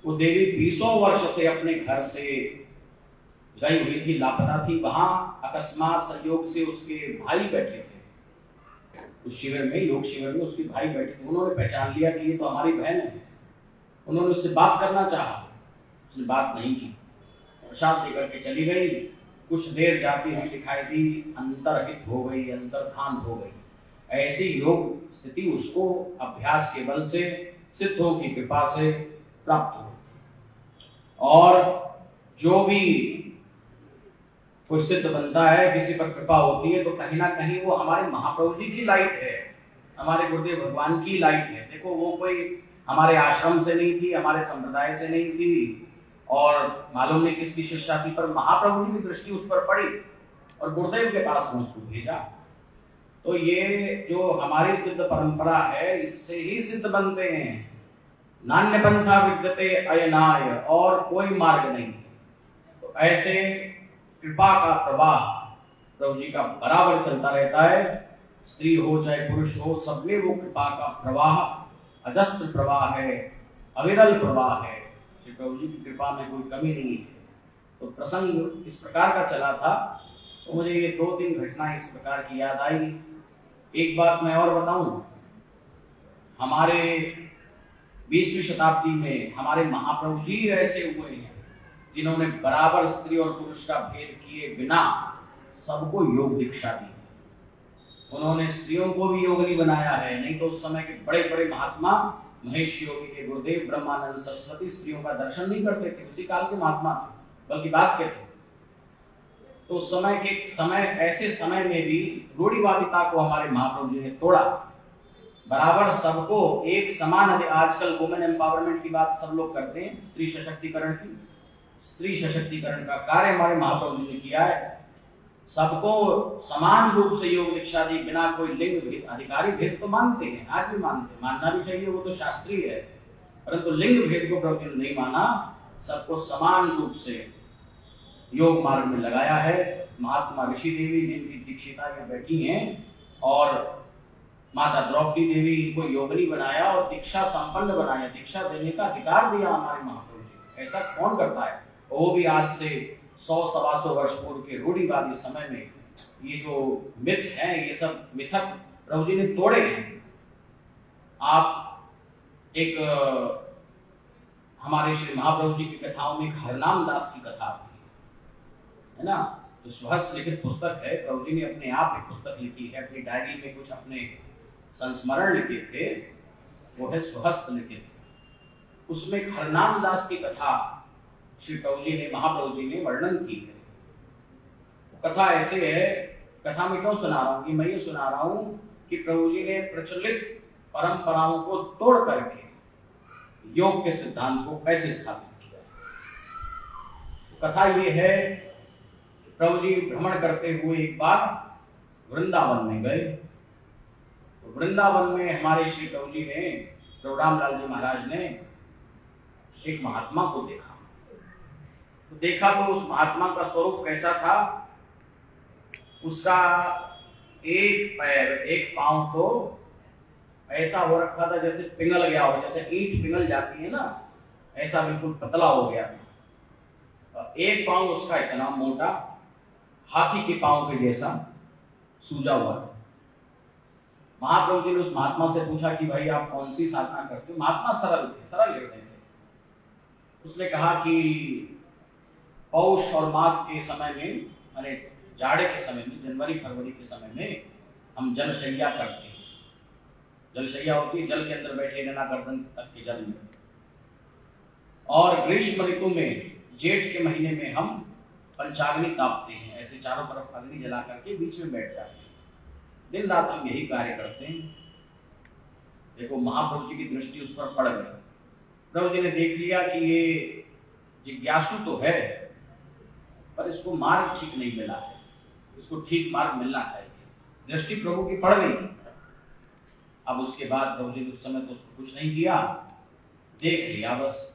वो देवी 20 वर्ष से अपने घर से गई हुई थी, लापता थी। वहां अकस्मात संयोग से उसके भाई बैठे थे उस शिविर में, योग शिविर में उसके भाई बैठे थे। उन्होंने पहचान लिया कि ये तो हमारी बहन है। उन्होंने उससे बात करना चाहा, उसने बात नहीं की, प्रसाद लेकर के चली गई। कुछ देर जाती हुई दिखाई दी, अंतर्हित हो गई, अंतर्धान हो गई। ऐसी योग स्थिति उसको अभ्यास के बल से, सिद्धों की कृपा से प्राप्त हो। और जो भी कोई सिद्ध बनता है, किसी पर कृपा होती है, तो कहीं ना कहीं वो हमारे महाप्रभु जी की लाइट है, हमारे गुरुदेव भगवान की लाइट है। देखो वो कोई हमारे आश्रम से नहीं थी, हमारे संप्रदाय से नहीं थी, और मालूम नहीं किसकी शिष्या थी, पर महाप्रभु जी की दृष्टि उस पर पड़ी और गुरुदेव के पास में उसको भेजा। तो ये जो हमारी सिद्ध परंपरा है, इससे ही सिद्ध बनते हैं। नान्य पंथा विद्यते अयनाय, और कोई मार्ग नहीं। तो ऐसे कृपा का प्रवाह प्रभु जी का बराबर चलता रहता है। स्त्री हो चाहे पुरुष हो, सब में वो कृपा का प्रवाह अजस्र प्रवाह है, अविरल प्रवाह है। श्री प्रभु जी की कृपा में कोई कमी नहीं है। तो प्रसंग इस प्रकार का चला था। तो मुझे ये 2-3 घटनाएं इस प्रकार की याद आई। एक बात मैं और बताऊं, हमारे 20वीं शताब्दी में हमारे महाप्रभु जी ऐसे हुए हैं जिन्होंने बराबर स्त्री और पुरुष का भेद किए बिना सबको योग दीक्षा दी। उन्होंने स्त्रियों को भी योगिनी बनाया है। नहीं तो उस समय के बड़े बड़े महात्मा महेश योगी के गुरुदेव ब्रह्मानंद सरस्वती स्त्रियों का दर्शन नहीं करते थे, उसी काल के महात्मा थे, बल्कि बात के थे। तो समय ऐसे समय में भी रूढ़िवादिता को हमारे महाप्रभु जी ने तोड़ा, बराबर सबको एक समान। आजकल वुमेन एम्पावरमेंट की बात सब लोग करते हैं, स्त्री सशक्तिकरण की। स्त्री सशक्तिकरण का कार्य हमारे महाप्रभु जी ने किया है। सबको समान रूप से योग दीक्षा दी, बिना कोई लिंग भेद, अधिकारी भेद तो मानते हैं, आज भी मानते हैं, मानना भी चाहिए, वो तो शास्त्रीय है, परंतु लिंग भेद को प्रभु जी ने नहीं माना। सबको समान रूप से योग मार्ग में लगाया है। महात्मा ऋषि देवी जिनकी दीक्षिता में बैठी हैं, और माता द्रौपदी देवी इनको योगिनी बनाया और दीक्षा संपन्न बनाया, दीक्षा देने का अधिकार दिया हमारे महाप्रभु जी। ऐसा कौन करता है? वो भी आज से 100-125 वर्ष पूर्व के रूढ़िवादी समय में ये जो मिथ है, ये सब मिथक प्रभु जी ने तोड़े हैं। आप एक हमारे श्री महाप्रभु जी की कथाओं में हरनाम दास की कथा आती है ना, जो स्वहस्त लिखित पुस्तक है। प्रभु जी ने अपने आप एक पुस्तक लिखी है, अपनी डायरी में कुछ अपने संस्मरण लिखे थे, वो है स्वहस्त लिखित। उसमें हरनाम दास की कथा श्री प्रभु जी ने, महाप्रभु जी ने वर्णन की है। कथा ऐसे है, कथा में क्यों सुना रहा हूं कि मैं ये सुना रहा हूं कि प्रभु जी ने प्रचलित परंपराओं को तोड़ करके योग के सिद्धांत को कैसे स्थापित किया। तो कथा ये है, प्रभु जी भ्रमण करते हुए एक बार वृंदावन में गए। तो वृंदावन में हमारे श्री प्रभु जी ने, प्रभु रामलाल जी महाराज ने एक महात्मा को देखा। तो देखा तो उस महात्मा का स्वरूप कैसा था, उसका एक पैर एक पांव तो ऐसा हो रखा था जैसे पिघल गया हो, जैसे ईंट पिघल जाती है ना, ऐसा बिल्कुल पतला हो गया था। एक पांव उसका इतना मोटा, हाथी के पांव के जैसा सूजा हुआ था। महाप्रभु जी ने उस महात्मा से पूछा कि भाई आप कौन सी साधना करते हो? महात्मा सरल थे, सरल हृदय थे। उसने कहा कि पौष और माघ के समय में, माने जाड़े के समय में, जनवरी फरवरी के समय में हम जलशैया करते हैं। जलशैया होती है, जल के अंदर बैठे रहना गर्दन तक के जल में। और ग्रीष्म ऋतु में, जेठ के महीने में हम पंचाग्नि तापते हैं, ऐसे चारों तरफ अग्नि जला करके बीच में बैठ जाते हैं। दिन रात हम यही कार्य करते हैं। देखो महाप्रभु जी की दृष्टि उस पर पड़ गई। प्रभु जी ने देख लिया कि ये जिज्ञासु तो है, पर इसको मार्ग ठीक नहीं मिला है, इसको ठीक मार्ग मिलना चाहिए। दृष्टि प्रभु की पड़ गई। अब उसके बाद प्रभु जी ने उस समय तो कुछ नहीं किया, देख लिया बस।